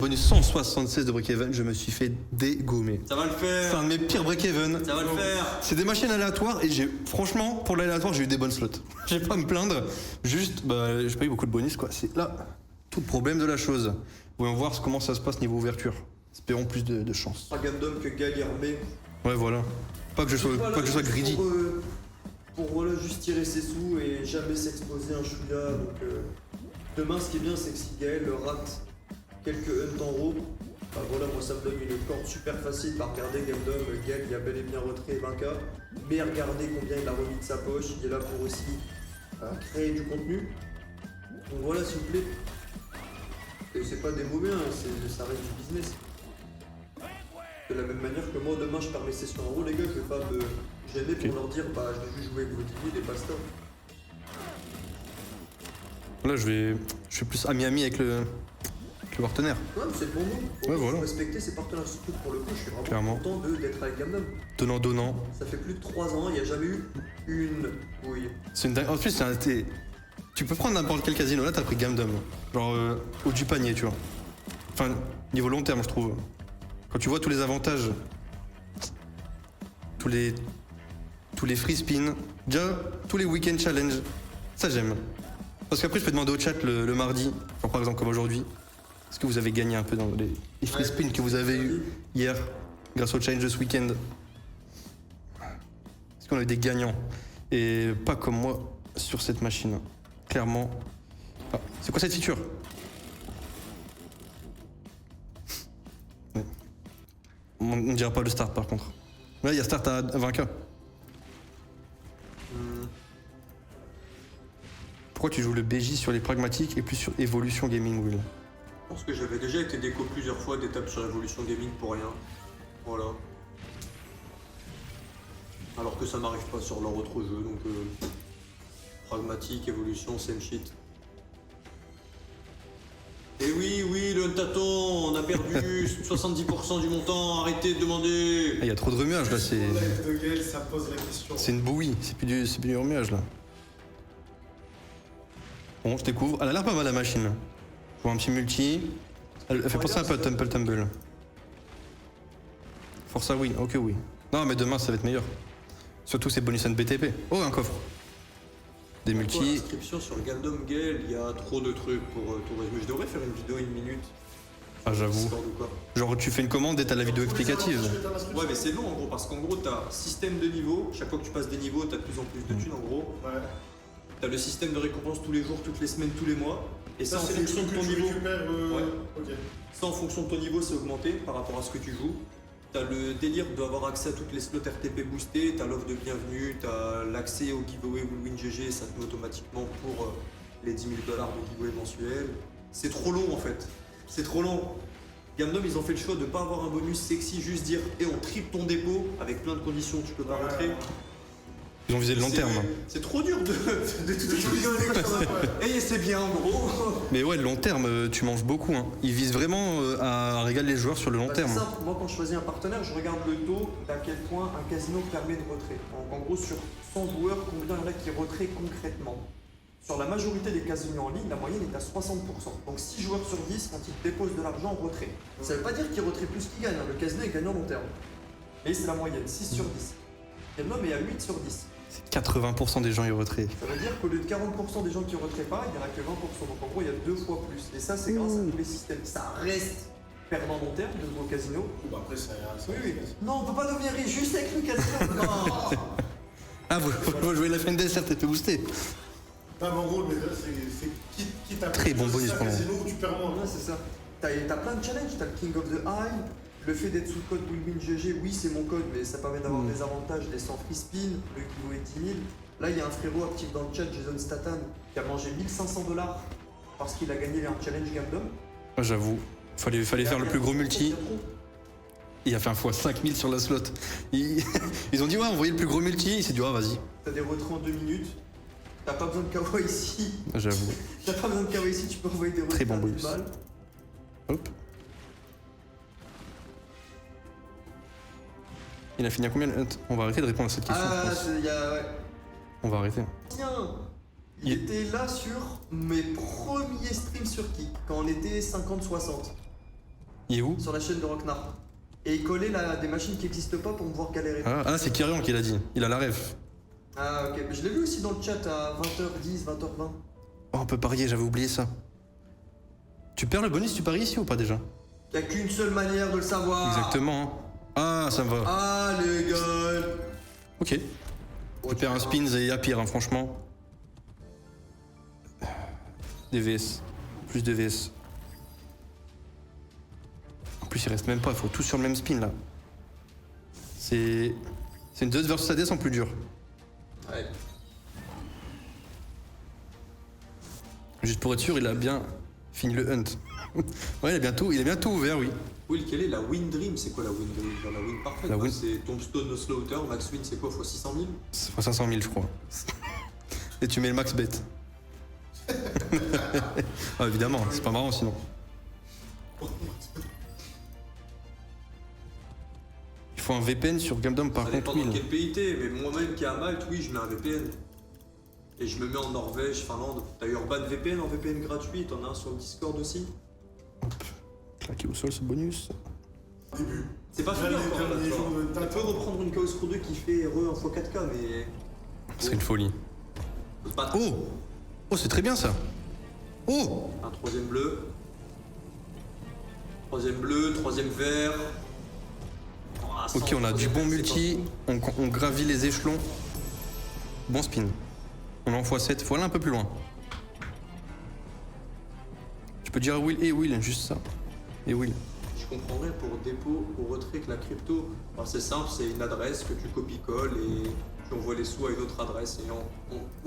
Bonus 176 de break-even, je me suis fait dégommer. Ça va le faire. C'est un de mes pires break-even. Ça va le faire. C'est des machines aléatoires et franchement, pour l'aléatoire, j'ai eu des bonnes slots. Je vais pas me plaindre, juste, j'ai pas eu beaucoup de bonus quoi. C'est là tout le problème de la chose. Voyons voir comment ça se passe niveau ouverture. Espérons plus de chance. Un Gundam que Gal y remet. Ouais, voilà. Pas que je sois greedy. Pour voilà, juste tirer ses sous et jamais s'exposer un chouïa. Donc demain, ce qui est bien, c'est que si Gaël rate quelques hunts en haut, bah voilà, moi ça me donne une corde super facile. Bah regardez Gundam, Gaël il a bel et bien retrait 20k. Mais regardez combien il a remis de sa poche. Il est là pour aussi créer du contenu. Donc voilà, s'il vous plaît. Et c'est pas des mauvais, hein, ça reste du business. De la même manière que moi, demain, je perds mes sessions en haut, les gars, je vais pas me gêner pour leur dire, bah, je vais juste jouer avec vos guides et basta. Là, je suis plus ami avec le partenaire. Ouais, mais c'est le bon mot. Ouais, voilà. Faut respecter ses partenaires. Surtout pour le coup, je suis vraiment Clairement. content d'être avec Gundam. Donnant. Ça fait plus de 3 ans, il n'y a jamais eu une bouille. C'est une dingue. En plus, tu peux prendre n'importe quel casino. Là, t'as pris Gundam. Genre au du panier, tu vois. Enfin, niveau long terme, je trouve. Quand tu vois tous les avantages, tous les free spins, déjà tous les week-end challenge, ça j'aime. Parce qu'après, je peux demander au chat le mardi, genre par exemple comme aujourd'hui, est-ce que vous avez gagné un peu dans les free spins que vous avez eu hier grâce au challenge de ce week-end? Est-ce qu'on a eu des gagnants? Et pas comme moi sur cette machine. Clairement. Ah, c'est quoi cette feature? On ne dira pas le start par contre. Là, il y a start à 20k. Pourquoi tu joues le BJ sur les pragmatiques et plus sur Evolution Gaming, Will? Parce que j'avais déjà été déco plusieurs fois d'étapes sur Evolution Gaming pour rien. Voilà. Alors que ça m'arrive pas sur leur autre jeu, donc pragmatique, évolution, same shit. Et oui, le Taton, on a perdu 70% du montant, arrêtez de demander. Il y a trop de remuage là, c'est. De Gaël, ça pose la question. C'est une bouillie, c'est plus du remuage là. Bon, je découvre. Elle a l'air pas mal la machine. Je vois un petit multi. Elle fait penser un peu à Temple Tumble. Força oui, ok oui. Non mais demain ça va être meilleur. Surtout ces bonus BTP. Oh un coffre. Des multi. Inscription sur le Gundam Gale, il y a trop de trucs pour tout résumer. Je devrais faire une vidéo 1 minute. Ah j'avoue. Discord ou quoi. Genre tu fais une commande et t'as la vidéo explicative. Ouais mais c'est long en gros parce qu'en gros t'as système de niveau, chaque fois que tu passes des niveaux t'as de plus en plus de thunes en gros. Ouais. T'as le système de récompense tous les jours, toutes les semaines, tous les mois. Et ça en c'est fonction de ton niveau. Ouais. Ok. Ça en fonction de ton niveau c'est augmenté par rapport à ce que tu joues. T'as le délire d'avoir accès à toutes les slots RTP boostés, t'as l'offre de bienvenue, t'as l'accès au giveaway Win GG, ça te met automatiquement pour les 10 000 $ de giveaway mensuel. C'est trop long en fait. C'est trop long. Gundam ils ont fait le choix de pas avoir un bonus sexy, juste dire et on triple ton dépôt avec plein de conditions, tu peux pas rentrer. Ils ont visé le long terme. C'est trop dur de tout rigoler. Et c'est bien en gros. Mais ouais, le long terme, tu manges beaucoup. Hein. Ils visent vraiment à régaler les joueurs sur le long terme. C'est simple, moi quand je choisis un partenaire, je regarde le taux d'à quel point un casino permet de retrait. En gros, sur 100 joueurs, combien il y en a qui retrait concrètement? Sur la majorité des casinos en ligne, la moyenne est à 60%. Donc 6 joueurs sur 10, quand ils déposent de l'argent, retrait. Ça veut pas dire qu'ils retraient plus qu'ils gagnent, hein. Le casino est gagnant long terme. Mais c'est la moyenne, 6 sur 10. Gundam est à 8 sur 10. C'est 80% des gens y retrait. Ça veut dire qu'au lieu de 40% des gens qui retraient pas, il n'y en a que 20%. Donc en gros, il y a 2 fois plus. Et ça, c'est grâce à tous les systèmes. Ça reste perdant long terme de vos casinos. Bah après, ça. Oui. Non, on peut pas devenir riche juste avec le casino. Non. Ah, vous jouez la fin de dessert, t'es fait booster. Non, mais en gros, c'est quitte à Très bon bonus pour moi. casino où tu perds moins. Ouais, c'est ça. T'as plein de challenges. T'as le King of the High. Le fait d'être sous le code WinWinGG, oui, c'est mon code, mais ça permet d'avoir des avantages, les 100 free spin, le kilo est 10 000. Là, il y a un frérot actif dans le chat, Jason Statham, qui a mangé 1500 $ parce qu'il a gagné un challenge Gundam. Ah, j'avoue. Fallait faire le plus gros multi. Il a fait un fois 5000 sur la slot. Ils ont dit ouais, envoyez le plus gros multi. Il s'est dit ah, vas-y. T'as des retraits en 2 minutes. T'as pas besoin de kawa ici. J'avoue. T'as pas besoin de kawa ici, tu peux envoyer des retraits Très bon à 1000 bonus. balles. Hop. Il a fini à combien? On va arrêter de répondre à cette question. Ah, je pense. ouais. On va arrêter. Tiens, il était là sur mes premiers streams sur Kick, quand on était 50-60. Il est où? Sur la chaîne de Rocknar. Et il collait là des machines qui n'existent pas pour me voir galérer. Ah, c'est Kyrian qui l'a dit. Il a la ref. Ah ok, je l'ai vu aussi dans le chat à 20h10, 20h20. Oh, on peut parier, j'avais oublié ça. Tu perds le bonus, tu paries ici ou pas déjà? Y a qu'une seule manière de le savoir. Exactement. Hein. Ah, ça me va. Ah les gars. Ok. Tu perds un spins et il y a pire, hein, franchement. Des VS. Plus de VS. En plus, il reste même pas, il faut tout sur le même spin là. C'est une Zeus vs Hades en plus dur. Ouais. Juste pour être sûr, il a bien fini le hunt. Ouais, il est bientôt ouvert, oui. Will, quelle est la win dream? C'est quoi la win dream? Genre la win parfaite? La quoi. win- C'est Tombstone, no slaughter, max win c'est quoi? Fois 600 000? C'est fois 500 000, je crois. Et tu mets le max bet. Ah, évidemment, c'est pas marrant sinon. Il faut un VPN sur Gamdom par Ça contre, dépend dans oui. quel pays t'es, mais moi-même qui est à Malte, oui, je mets un VPN. Et je me mets en Norvège, Finlande. T'as Urban VPN en VPN gratuit, t'en as un sur le Discord aussi. Claqué au sol ce bonus. Début. C'est pas fini Les encore là, derniers tu vois. jours de Tu peux Tintin. reprendre une Chaos Pro 2 qui fait RE en x4K, mais. C'est une folie. Faut se battre. Oh! Oh, c'est très bien ça! Oh! Un troisième bleu. Troisième bleu, troisième vert. Oh, Ok, on a du bon multi, on gravit les échelons. Bon spin. On est en x7, faut aller un peu plus loin. Tu peux dire à Will et Will, juste ça. Et Will. Je comprendrais pour dépôt ou retrait que la crypto. Alors c'est simple, c'est une adresse que tu copies-colles et tu envoies les sous à une autre adresse. Et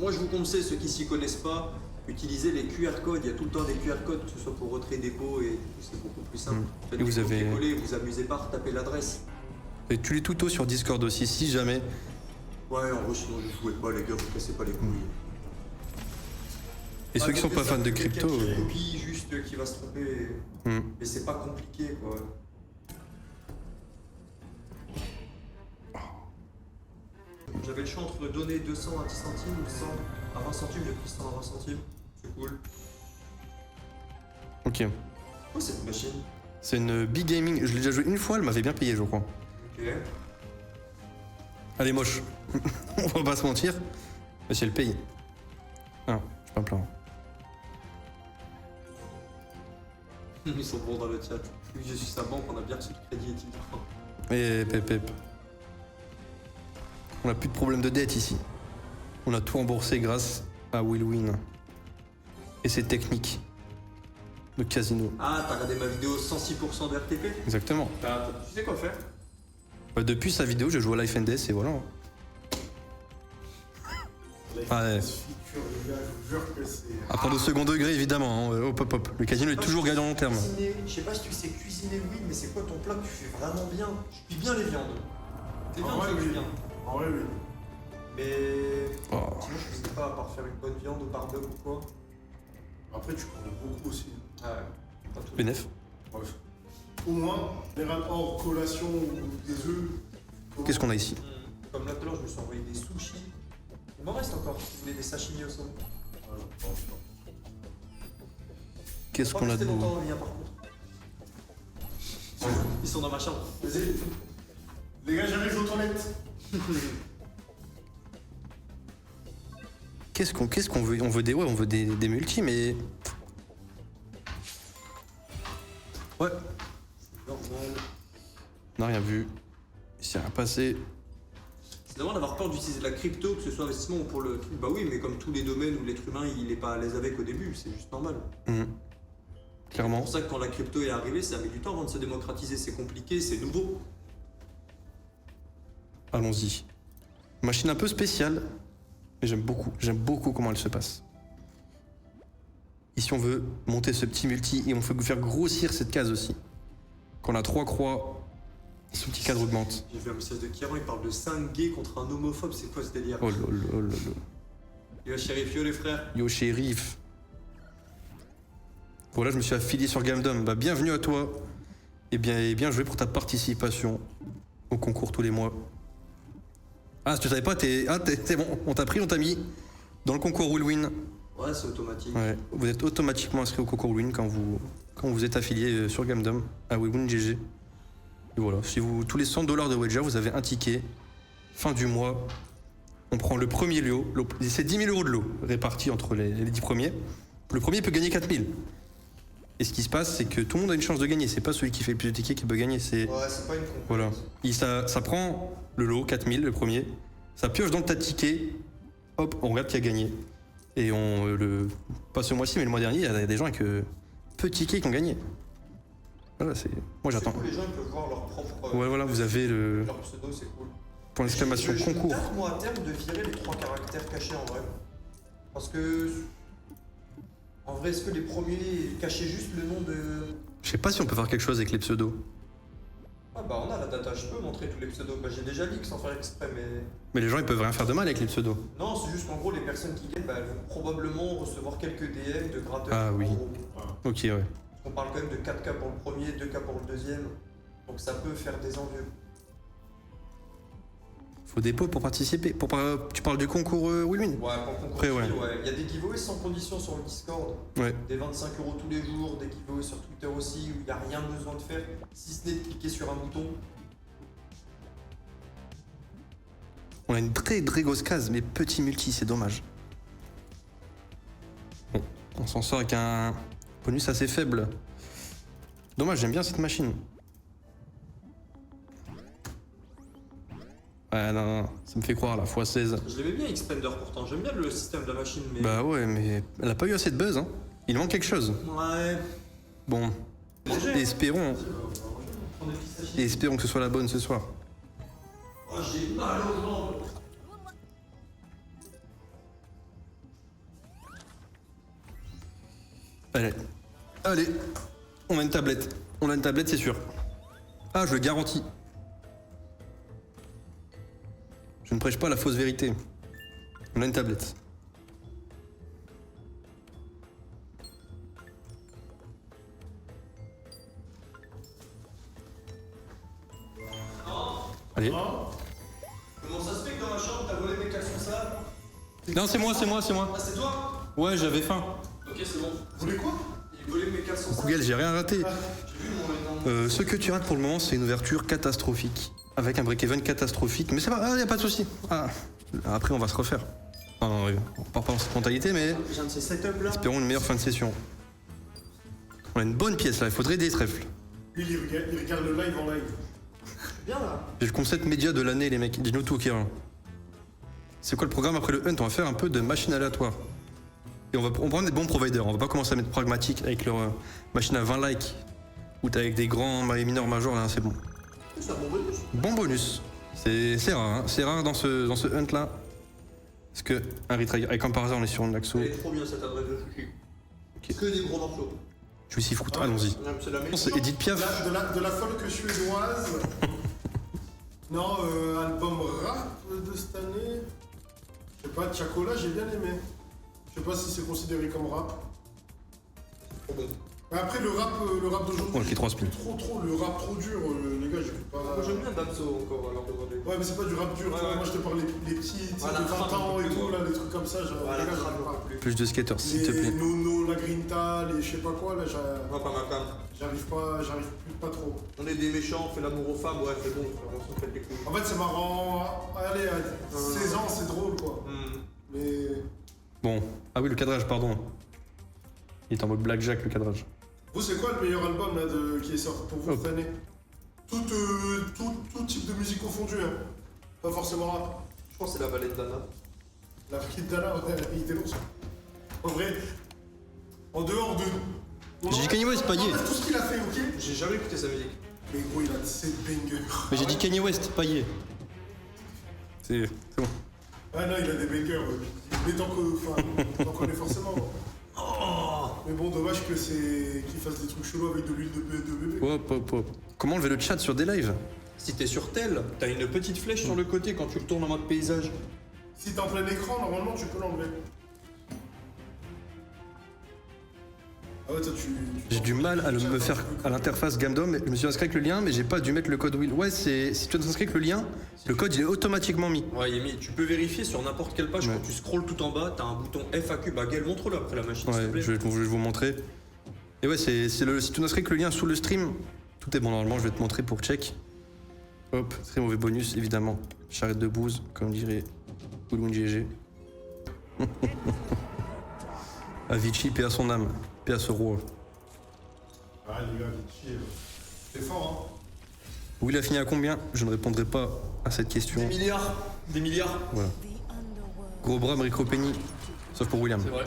moi je vous conseille, ceux qui s'y connaissent pas, utilisez les QR codes. Il y a tout le temps des QR codes, que ce soit pour retrait, dépôt et c'est beaucoup plus simple. Faites Et des vous avez- copier-coller, vous amusez pas à retaper l'adresse. Et tu les tutos sur Discord aussi, si jamais. Ouais, en gros sinon je jouais pas les gars, vous cassez pas les couilles. Et ceux qui sont pas fans de crypto. Quelqu'un qui copie juste qui va se tromper. Hmm. Mais c'est pas compliqué quoi. J'avais le choix entre donner 200 à 10 centimes ou 100 à 20 centimes, j'ai pris 100 à 20 centimes. C'est cool. Ok. Quoi cette machine? C'est une Big Gaming. Je l'ai déjà joué une fois, elle m'avait bien payé, je crois. Ok. Elle est moche. On va pas se mentir. Mais si elle paye. Ah, je suis pas me plaindre. Ils sont bons dans le chat. Oui, je suis sa banque, on a bien reçu le crédit étudiant. Et pep. On a plus de problème de dette ici. On a tout remboursé grâce à Will Win. Et ses techniques de casino. Ah, t'as regardé ma vidéo 106% de RTP? Exactement. Tu sais quoi faire? Bah, depuis sa vidéo, je joue à Life and Death et voilà. Ah ouais. Feature, les gars, je vous jure que c'est. À prendre au second degré, évidemment. Hein. Hop. Le casino est toujours gagnant long terme. Je sais pas si tu sais cuisiner, oui, mais c'est quoi ton plat que tu fais vraiment bien? Je cuis bien les viandes. Les Ah viandes, ouais, je oui. cuis bien. En vrai, oui. Mais Oh. sinon, je sais pas, à part faire une bonne viande au barbecue ou quoi. Après, tu prends beaucoup aussi. Ah ouais, pas tout. Benef. Ouais. Au moins, les rapports collation ou des œufs. Qu'est-ce qu'on a ici? Comme là tout à l'heure, je me suis envoyé des sushis. Il m'en reste encore si vous voulez des sashimi au saumon. Voilà, je pense pas. Qu'est-ce qu'on a de Pas longtemps beau? en lien par contre. Ils sont dans ma chambre. Vas-y. Les gars, j'arrive aux toilettes. Qu'est-ce qu'on veut? On veut des multis, mais. Ouais. Normal. On n'a rien vu. Il s'est rien passé. C'est normal d'avoir peur d'utiliser de la crypto, que ce soit investissement ou pour le truc. Bah oui, mais comme tous les domaines où l'être humain il est pas à l'aise avec au début, c'est juste normal. Mhm. C'est Clairement. pour ça que quand la crypto est arrivée, ça a mis du temps avant de se démocratiser. C'est compliqué, c'est nouveau. Allons-y. Machine un peu spéciale, mais j'aime beaucoup comment elle se passe. Ici, on veut monter ce petit multi et on veut faire grossir cette case aussi. Quand on a 3 croix, ce petit cadre augmente. J'ai vu un message de Kieran, il parle de 5 gays contre un homophobe, c'est quoi ce délire? Oh lol. Yo shérif, yo les frères. Yo shérif. Voilà, je me suis affilié sur Gamdom. Bah, bienvenue à toi. Et bien joué pour ta participation au concours tous les mois. Ah, si tu savais pas, c'est bon, on t'a pris, on t'a mis dans le concours Will Win. Ouais, c'est automatique. Ouais, vous êtes automatiquement inscrit au concours Will Win quand vous quand vous êtes affilié sur Gamdom à WinGG. Et voilà, si vous tous les $100 de wager, vous avez un ticket. Fin du mois, on prend le premier lot. C'est 10 000 € de lot répartis entre les 10 premiers. Le premier peut gagner 4 000. Et ce qui se passe, c'est que tout le monde a une chance de gagner. C'est pas celui qui fait le plus de tickets qui peut gagner. C'est Ouais, c'est pas une concurrence. voilà. Ça prend le lot, 4 000, le premier. Ça pioche dans le tas de tickets. Hop, on regarde qui a gagné. Et pas ce mois-ci, mais le mois dernier, il y a des gens avec peu de tickets qui ont gagné. Voilà, c'est. Moi, j'attends. C'est cool, les gens ils peuvent voir leur propre. Ouais, voilà, vous avez le Leur pseudo, c'est cool. point d'exclamation Je concours. tâte, moi, à terme, de virer les 3 caractères cachés en vrai. Parce que. En vrai, est-ce que les premiers cachaient juste le nom de. Je sais pas si on peut faire quelque chose avec les pseudos. Ah bah, on a la data, je peux montrer tous les pseudos. Bah, j'ai déjà leak sans faire exprès, mais. Mais les gens, ils peuvent rien faire de mal avec les pseudos. Non, c'est juste qu'en gros, les personnes qui gagnent, bah, elles vont probablement recevoir quelques DM de gratteurs. Ah oui. en gros. Ok, ouais. On parle quand même de 4K pour le premier, 2K pour le deuxième. Donc ça peut faire des envieux. Faut des pots pour participer. Tu parles du concours Willwin? Ouais, pour le concours, Après, ouais. Il y a des giveaways sans condition sur le Discord. Ouais. Des 25 € tous les jours, des giveaways sur Twitter aussi, où il n'y a rien besoin de faire, si ce n'est de cliquer sur un bouton. On a une très grosse case, mais petit multi, c'est dommage. Bon, on s'en sort avec un bonus assez faible. Dommage, j'aime bien cette machine. Ouais, non, ça me fait croire, la x16. Je l'aimais bien Xpander pourtant, j'aime bien le système de la machine, mais. Bah ouais, mais elle a pas eu assez de buzz, hein. Il manque quelque chose. Ouais. Bon, espérons que ce soit la bonne ce soir. Oh, j'ai mal aux jambes. Allez, on a une tablette. On a une tablette, c'est sûr. Ah, je le garantis. Je ne prêche pas la fausse vérité. On a une tablette. Allez. Comment ça se fait que dans ma chambre, t'as volé mes caleçons sales? Non, c'est moi. Ah, c'est toi? Ouais, j'avais faim. Ok, c'est bon. Vous voulez quoi? Il volait mes caleçons sales. Google, j'ai rien raté. J'ai vu mon énorme. Ce que tu rates pour le moment, c'est une ouverture catastrophique. Avec un break-even catastrophique. Mais c'est pas. Ah, y a pas de souci. Ah. Après, on va se refaire. Non, on part pas dans cette mentalité, mais J'ai un de ces setups là. espérons une meilleure fin de session. On a une bonne pièce là, il faudrait des trèfles. Lui, il regarde le live en live. Bien là. J'ai le concept média de l'année, les mecs. Dis-nous tout, Kieran. C'est quoi le programme après le Hunt? On va faire un peu de machine aléatoire. Et on prend des bons providers. On va pas commencer à mettre pragmatique avec leur machine à 20 likes. Ou t'as avec des grands mineurs majors, là, c'est bon. C'est un bon bonus. Bon bonus. C'est rare, hein. C'est rare dans ce Hunt là. Parce que un retry, et comme par hasard, on est sur une Naxo. Elle est trop bien cette adresse de sushi. Ok. Que des gros morceaux. Juicy Fruit, allons-y. C'est la meilleure. C'est Edith Piaf. De la folk suédoise. Non, album rap de cette année. Je sais pas, Chacola, j'ai bien aimé. Je sais pas si c'est considéré comme rap. Trop bon. Mais après, le rap d'aujourd'hui. Oh, ok, 3 spins. Le rap trop dur, les gars, j'écoute pas. Moi j'aime bien Damso encore alors d'aujourd'hui. Ouais, mais c'est pas du rap dur, tu vois. Ouais. Moi, je te parle les petits, tu sais, Voilà, de 20 ans et plus, tout, moi. là, des trucs comme ça. Genre, Voilà, les gars, ça j'arrive me pas. plus. Plus de skaters, s'il te Les plaît. Nono, la Grinta, les je sais pas quoi, là, Moi pas ma cam. j'arrive plus pas trop. On est des méchants, on fait l'amour aux femmes, ouais c'est bon, on s'en fait des couilles. En fait, c'est marrant. Allez, à 16 ans, c'est drôle, quoi. Mais Bon. Ah oui, le cadrage, pardon. Il est en mode blackjack, le cadrage. vous, c'est quoi le meilleur album là, qui est sorti pour vous Hop. cette année tout type de musique confondue, hein. Pas forcément rap. Je pense que c'est la vallée de Dana. La petite Dana, ouais, il était long ça. En vrai, en dehors de. J'ai dit Kanye West, pas Ye. enlève tout ce qu'il a fait, ok? J'ai jamais écouté sa musique. Mais gros, il a 7 bangers. Mais j'ai dit Kanye West, pas Ye. C'est bon. Ah non, il a des bangers. Mais t'en connais forcément. Mais bon, dommage que qu'il fasse des trucs chelous avec de l'huile de bébé. Hop. Comment enlever le chat sur des lives? Si t'es sur tel, t'as une petite flèche sur le côté quand tu le tournes en mode paysage. Si t'es en plein écran, normalement, tu peux l'enlever. Ah ouais, toi, J'ai du mal à me faire à l'interface Gamdom. Je me suis inscrit avec le lien, mais j'ai pas dû mettre le code Will. Ouais, si tu t'inscris avec le lien, le code il est automatiquement mis. Ouais, il est mis. Tu peux vérifier sur n'importe quelle page Ouais. quand tu scrolles tout en bas, t'as un bouton FAQ. Bah, Gaël, montre-le après la machine, s'il Ouais, te plaît. je vais vous montrer. Et ouais, si tu n'inscris que le lien sous le stream, tout est bon normalement, je vais te montrer pour check. Hop, très mauvais bonus, évidemment. Charrette de bouse, comme dirait Ouloun GG. Avicii, paix à son âme, paix à ce roi. Ah, les gars, Vichy, c'est fort, hein. Will a fini à combien? Je ne répondrai pas à cette question. Des milliards. Des milliards. Voilà. Gros bras, Rico Penny. Sauf pour William. C'est vrai.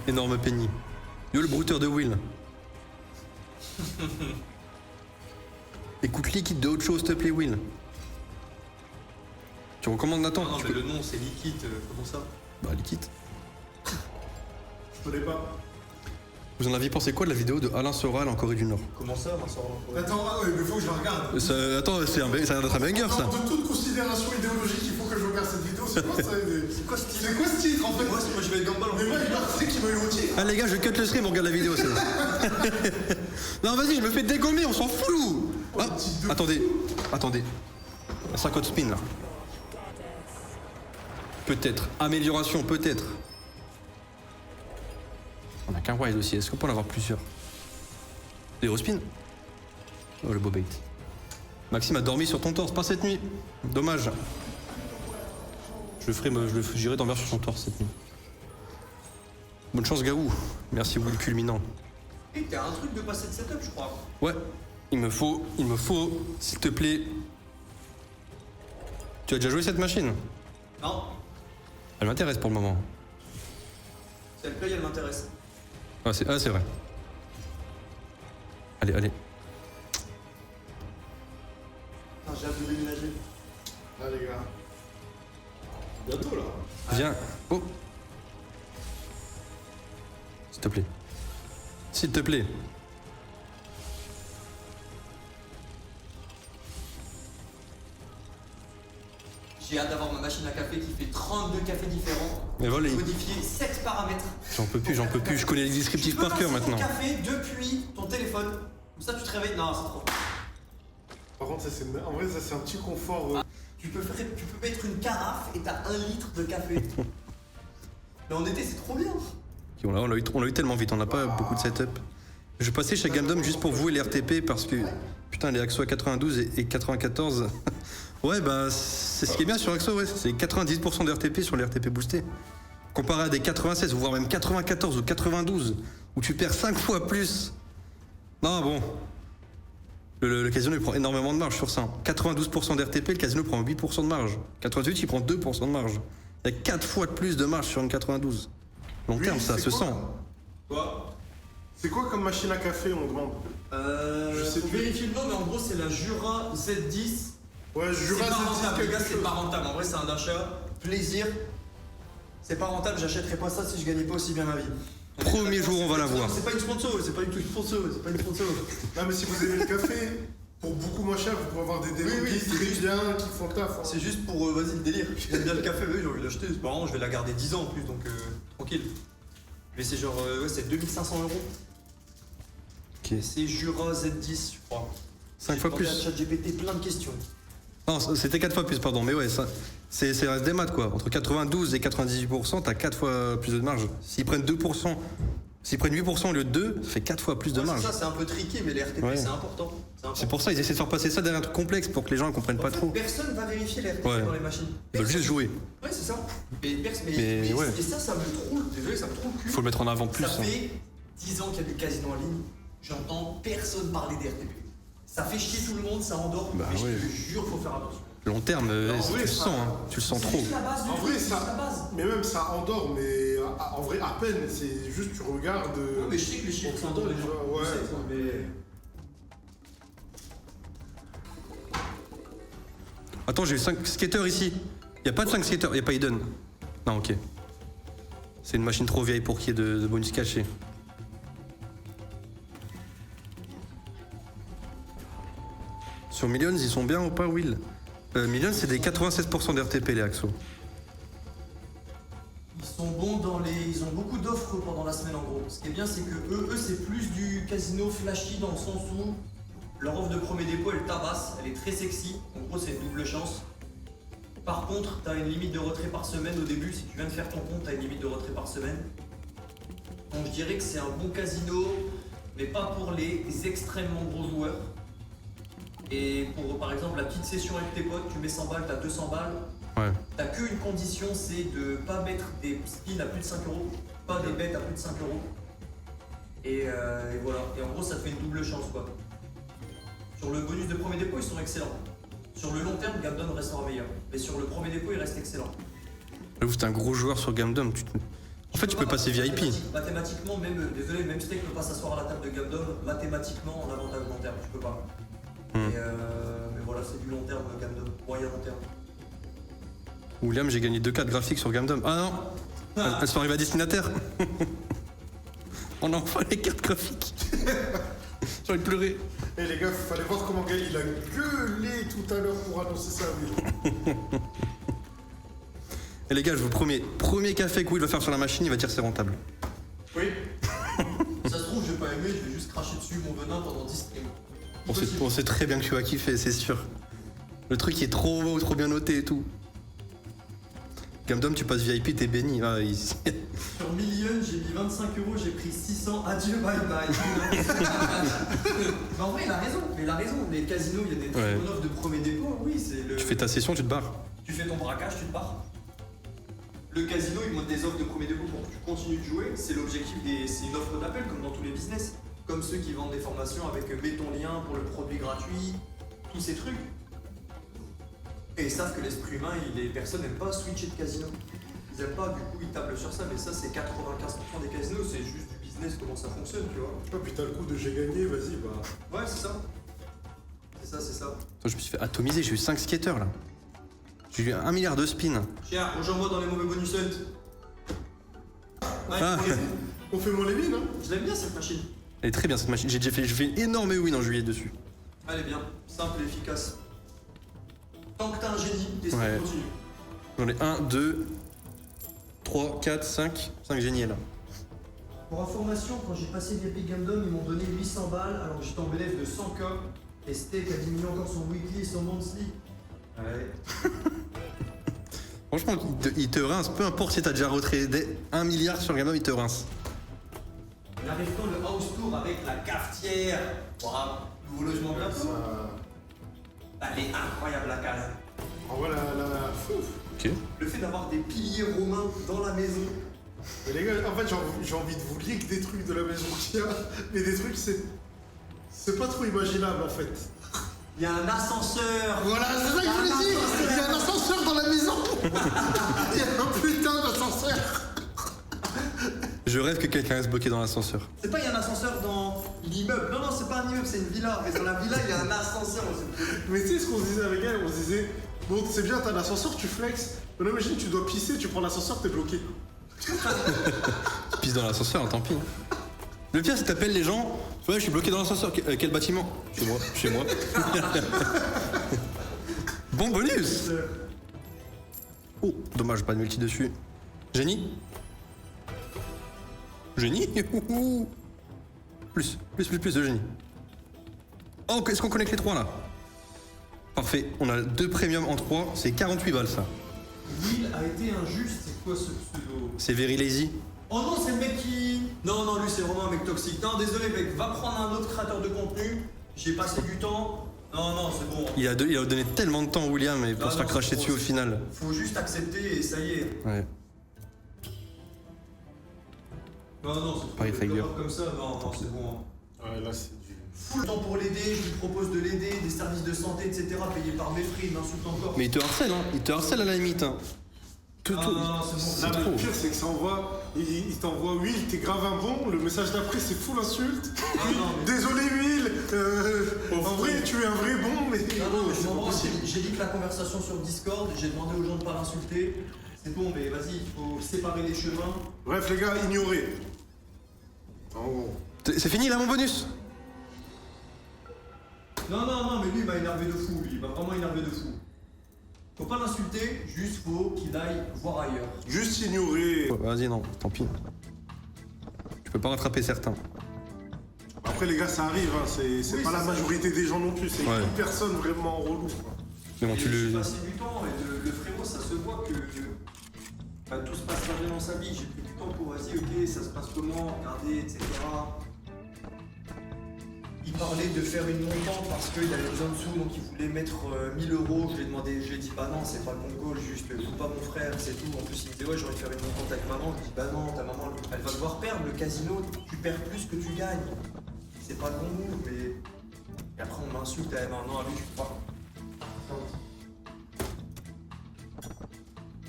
Énorme Penny. Yo le brouteur de Will. Écoute liquide de autre chose, s'il te plaît, Will. Tu recommandes Nathan? Non, Tu mais peux- le nom c'est liquide, comment ça? Bah, liquide. Je connais pas. Vous en aviez pensé quoi de la vidéo de Alain Soral en Corée du Nord? Comment ça, Vincent Roland? Attends, ah ouais, mais faut que je la regarde. Attends, c'est un banger ça. De toute considération idéologique, il faut que je regarde cette vidéo. C'est quoi ça? C'est quoi ce titre? C'est quoi ce titre en fait? Moi je vais être Gambal en Mais moi, il partait qui m'a eu au titre. Ah les gars, je cut le stream, on regarde la vidéo, c'est bon. Non, vas-y, je me fais dégommer, on s'en fout. Ah, attendez. 50 spin là. Peut-être. Amélioration, peut-être. On a qu'un wild aussi, est-ce qu'on peut en avoir plusieurs? Des respins? Oh le beau bait. Maxime a dormi sur ton torse, pas cette nuit. Dommage. J'irai d'envers sur son torse cette nuit. Bonne chance Gaou. Merci Will culminant. Et t'as un truc de passer de setup, je crois. Ouais, il me faut, s'il te plaît. Tu as déjà joué cette machine? Non, Elle m'intéresse pour le moment. celle play elle m'intéresse. Ah, c'est vrai. Allez. Putain, j'ai hâte de déménager. Ah, les gars. Bientôt là. Viens. Oh. S'il te plaît. S'il te plaît. J'ai hâte d'avoir ma machine à café qui fait 32 cafés différents. Mais voilà, Modifier 7 paramètres. j'en peux plus. Je connais les descriptifs Tu peux par cœur passer maintenant. ton café depuis ton téléphone. Comme ça tu te réveilles. Non, c'est trop. Par contre, ça, en vrai, ça, c'est un petit confort. Tu peux mettre une carafe et t'as 1 litre de café. Mais en été c'est trop bien. On l'a eu tellement vite, on n'a pas beaucoup de setup. Je passais chez Gundam juste pour vous et les RTP parce que putain les Axo à 92 et 94. Ouais bah c'est ce qui est bien sur Axo, ouais, c'est 90% de RTP sur les RTP boostés. Comparé à des 96 voire même 94 ou 92 où tu perds 5 fois plus. Non bon. Le casino il prend énormément de marge sur ça. 92% d'RTP, le casino prend 8% de marge. 98 il prend 2% de marge. Il y a 4 fois de plus de marge sur une 92. Long terme, ça se sent. Quoi? C'est quoi comme machine à café, on demande? Je sais Faut plus. vérifier le nom, mais en gros c'est la Jura Z10. Ouais, Jura C'est pas Z10 rentable, les quelque gars, c'est chose. pas rentable. En vrai, c'est un achat plaisir. C'est pas rentable, j'achèterais pas ça si je gagnais pas aussi bien ma vie. Premier jour, on va la voir. C'est pas une sponsor, c'est pas du tout une sponsor, c'est pas une sponsor. Non, mais si vous aimez le café, pour beaucoup moins cher, vous pouvez avoir des démos Oui, qui c'est très juste- bien, qui font le taf. hein. C'est juste pour, vas-y, le délire. J'aime bien le café, oui, j'ai envie de l'acheter. C'est marrant, je vais la garder 10 ans en plus, donc tranquille. Mais c'est genre, ouais, c'est 2500 €. Ok. C'est Jura Z10, je crois. 5 fois J'ai demandé plus. à ChatGPT plein de questions. Non, c'était 4 fois plus, pardon. Mais ouais, ça, c'est reste des maths, quoi. Entre 92 et 98%, t'as 4 fois plus de marge. S'ils prennent 2%, s'ils prennent 8% au lieu de 2, ça fait 4 fois plus de Ouais, marge. c'est ça, c'est un peu tricky, mais les RTP, Ouais. c'est important. C'est pour ça ils essaient de faire passer ça derrière un truc complexe pour que les gens ne comprennent pas En fait, trop. Personne va vérifier les RTP Ouais. dans les machines. Ils veulent juste jouer. Ouais, c'est ça. Mais Mais ouais. Et ça me trouve, désolé, ça me trouve le cul. Faut le mettre en avant plus. Ça hein. fait 10 ans qu'il y a du casino en ligne, j'entends personne parler des RTP. Ça fait chier tout le monde, ça endort, Bah mais ouais. je te jure, faut faire attention. Long terme, En tu vrai, le ça- sens, hein. Tu le sens C'est trop. juste la base du En truc, vrai, c'est juste la base. ça. Mais même ça endort, mais en vrai, à peine. C'est juste, tu regardes. Non, mais je sais que les chiffres on s'endorment, les s'endort, gens. ouais. Je sais, quoi, mais. Attends, j'ai eu 5 skaters ici. Y a pas de 5 skaters, y a pas Eden. Non, ok. C'est une machine trop vieille pour qu'il y ait de bonus cachés. Sur Millions, ils sont bien ou pas, Will? Millions, c'est des 96% d'RTP, les Axo. Ils sont bons dans les. Ils ont beaucoup d'offres pendant la semaine en gros. Ce qui est bien, c'est que eux c'est plus du casino flashy dans le sens où leur offre de premier dépôt elle tabasse, elle est très sexy. En gros, c'est une double chance. Par contre, t'as une limite de retrait par semaine au début. Si tu viens de faire ton compte, t'as une limite de retrait par semaine. Donc je dirais que c'est un bon casino, mais pas pour les extrêmement gros joueurs. Et pour par exemple la petite session avec tes potes, tu mets 100 balles, t'as 200 balles. Ouais. T'as qu'une condition, c'est de pas mettre des spins à plus de 5 euros, pas des bêtes à plus de 5 euros. Et voilà. Et en gros, ça te fait une double chance quoi. Sur le bonus de premier dépôt, ils sont excellents. Sur le long terme, Gamdom restera meilleur. Mais sur le premier dépôt, il reste excellent. J'avoue, t'es un gros joueur sur Gamdom. En fait, tu peux passer VIP. Mathématiquement, désolé, même Steak ne peut pas s'asseoir à la table de Gamdom, mathématiquement, en avantage long terme, tu peux pas. Mais voilà, c'est du long terme, Gamdom, moyen long terme. William, j'ai gagné 2 cartes graphiques sur Gamdom. Ah non, elles sont arrivées à destinataire. On a enfin les cartes graphiques. J'ai envie de pleurer. Eh les gars, fallait voir comment Gaël il a gueulé tout à l'heure pour annoncer ça, oui. Et les gars, je vous promets, premier café que Will va faire sur la machine, il va dire c'est rentable. Oui. Ça se trouve, je vais pas aimer, je vais juste cracher dessus mon venin pendant 10 streams. On sait très bien que tu vas kiffer, c'est sûr. Le truc est trop beau, trop bien noté et tout. Gamdom, tu passes VIP, t'es béni. Ah, Sur Million, j'ai mis 25 euros, j'ai pris 600. Adieu, bye bye. Mais en vrai, il a raison. Mais il a raison. Les casinos, il y a des très bonnes offres de premier dépôt. Oui, c'est le. Tu fais ta session, tu te barres. Tu fais ton braquage, tu te barres. Le casino, il monte des offres de premier dépôt pour que tu continues de jouer. C'est l'objectif c'est une offre d'appel, comme dans tous les business. Comme ceux qui vendent des formations avec mets ton lien pour le produit gratuit, tous ces trucs. Et ils savent que l'esprit humain, les personnes n'aiment pas switcher de casino. Ils aiment pas, du coup ils tablent sur ça, mais ça c'est 95% des casinos, c'est juste du business, comment ça fonctionne, tu vois. Ah puis t'as le coup de j'ai gagné, vas-y, bah. Ouais, c'est ça. C'est ça. Attends, je me suis fait atomiser, j'ai eu 5 skaters là. J'ai eu 1 milliard de spins. Tiens, rejoins-moi dans les mauvais bonus hunt. Ouais, Ah. On fait moins les mines, hein. Je l'aime bien cette machine. Elle est très bien cette machine, j'ai fait énorme win en juillet dessus. Elle est bien, simple et efficace. Tant que t'as un génie, t'es Ouais. continue. J'en ai 1, 2, 3, 4, 5 génies là. Pour information, quand j'ai passé VIP Gamdom, ils m'ont donné 800 balles alors que j'étais en bénéfice de 100K. Et Steak a diminué encore son weekly et son monthly. Ouais. Franchement, il te rince, peu importe si t'as déjà retradé 1 milliard sur Gamdom, il te rince. Il arrive quand le house tour avec la cafetière. Waouh, nouveau logement bientôt. Ça... Elle est incroyable la case. En vrai, Fouf. Ok. Le fait d'avoir des piliers romains dans la maison. Mais les gars, en fait, j'ai envie de vous lire des trucs de la maison qu'il y a, mais des trucs, c'est pas trop imaginable en fait. Il y a un ascenseur. Voilà, c'est ça que je voulais dire. Il y a un ascenseur dans la maison. Il y a un putain d'ascenseur. Je rêve que quelqu'un reste bloqué dans l'ascenseur. C'est pas il y a un ascenseur dans l'immeuble. Non, c'est pas un immeuble, c'est une villa. Mais dans la villa, il y a un ascenseur. Mais tu sais ce qu'on se disait avec elle, on se disait, bon c'est bien, t'as l'ascenseur, tu flexes. Mais imagine, tu dois pisser, tu prends l'ascenseur, t'es bloqué. Tu pisses dans l'ascenseur, hein, tant pis. Le pire, c'est que t'appelles les gens. Ouais, je suis bloqué dans l'ascenseur. Quel bâtiment? Chez moi. Bon bonus. Oh, dommage, pas de multi dessus. Génie. Génie. Plus de génie. Oh, est-ce qu'on connecte les 3 là? Parfait, on a 2 premiums en 3, c'est 48 balles ça. Will a été injuste, c'est quoi ce pseudo? C'est very lazy. Oh non, c'est le mec qui... Non, lui c'est vraiment un mec toxique. Non, désolé mec, va prendre un autre créateur de contenu. J'ai passé du temps. Non, c'est bon. Il a donné tellement de temps à William et pour se faire cracher dessus au final. Faut juste accepter et ça y est. Ouais. Non, c'est Pareil, Tiger. comme ça. Non, c'est bon. Ouais, là c'est du... Full temps pour l'aider, je lui propose de l'aider, des services de santé, etc. payés par mes frais, il m'insulte encore. Mais il te harcèle, hein. Il te harcèle à la limite, hein. Tout. Non, c'est bon. C'est Là, trop. le pire c'est que ça envoie, il t'envoie Will, t'es grave un bon, le message d'après c'est full insulte. Désolé Will, en vrai tu es un vrai bon, mais... Non, mais c'est je pas m'en possible. j'ai dit que la conversation sur Discord, j'ai demandé aux gens de pas l'insulter. C'est bon, mais vas-y, il faut séparer les chemins. Bref les gars, ignorez. En gros. C'est fini là mon bonus? Non, mais lui il m'a énervé de fou, il m'a vraiment énervé de fou. Faut pas l'insulter, juste faut qu'il aille voir ailleurs. Juste ignorer. Ouais, vas-y, non, tant pis. Tu peux pas rattraper certains. Après les gars ça arrive, hein. c'est Oui, pas c'est la ça. majorité des gens non plus, c'est Ouais. une personne vraiment relou. Quoi. Mais bon, Et tu j'ai le. passé du temps et le frérot, ça se voit que bah, tout se passe pas bien dans sa vie. J'ai plus tempo, vas-y, ok, ça se passe comment, regardez, etc. Il parlait de faire une montante parce qu'il avait besoin de sous, donc il voulait mettre 1000 euros. Je lui ai demandé, je lui ai dit, bah non, c'est pas le bon goal, juste, joue pas mon frère, c'est tout. En plus, il me disait, ouais, j'ai envie de faire une montante avec maman. Je lui dis, bah non, ta maman, elle va devoir perdre. Le casino, tu perds plus que tu gagnes. C'est pas le bon move, mais. Et après, on m'insulte, non, à lui, je crois.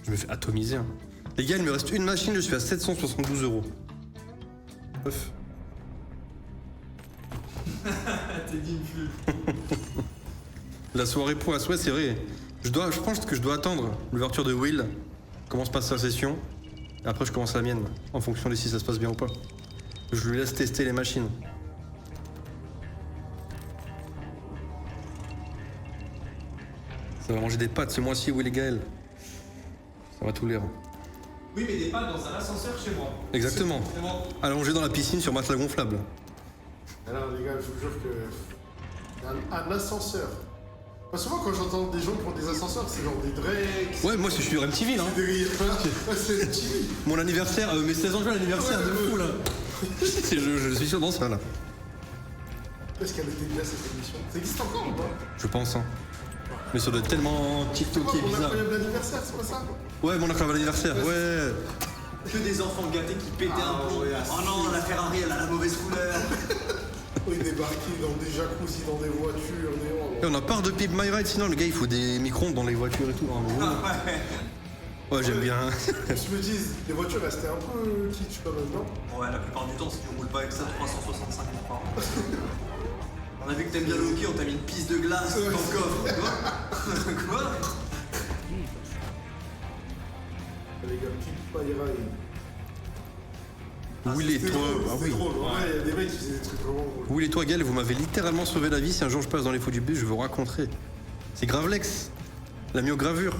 Je me fais atomiser. Hein. Les gars, il me reste une machine, je suis à 772 euros. Bref. T'es dit une full. La soirée poisse, ouais, c'est vrai. Je pense que je dois attendre l'ouverture de Will, comment se passe sa session, et après je commence la mienne, en fonction de si ça se passe bien ou pas. Je lui laisse tester les machines. Ça va manger des pâtes ce mois-ci, Will et Gaël. Ça va tout l'air. Oui, mais des pâtes dans un ascenseur chez moi. Exactement. C'est bon. Allongé dans la piscine sur matelas gonflable. Alors les gars, je vous jure que un ascenseur. Parce que souvent quand j'entends des gens qui ont des ascenseurs, c'est genre des Drake. Ouais, moi je suis sur MTV là. Hein. C'est chill. Mon anniversaire, mes 16 ans, je vais l'anniversaire de fou là. je suis sûr dans ça là. Est-ce qu'elle était bien cette émission? Ça existe encore ou pas? Je pense. Hein. Mais ça doit être tellement TikTok et Mon bizarre. incroyable anniversaire, c'est pas ça? Ouais, mon incroyable anniversaire, ouais. Que des enfants gâtés qui pétaient un plomb. ouais, Oh non, la Ferrari, elle a la mauvaise couleur. Oui, débarquer dans des jacuzzis, dans des voitures, Et on a part de Pimp My Ride, sinon le gars il faut des micro-ondes dans les voitures et tout. Hein, mais ouais, j'aime bien. Je me dis, les voitures restaient un peu kitsch quand même, non? Ouais, la plupart du temps, si tu roules pas avec ça, 365 000 par an. On a vu que t'aimes bien le hockey, on t'a mis une piste de glace dans le coffre. Quoi? Les gars, Pimp My Ride. Will et C'était toi, drôle, ah c'était oui. drôle. Ouais, il y a des mecs qui faisaient des trucs vraiment drôles. Will et toi, Gaël, vous m'avez littéralement sauvé la vie. Si un jour je passe dans les fous du bus, je vous raconterai. C'est Gravelex, l'ami aux gravures.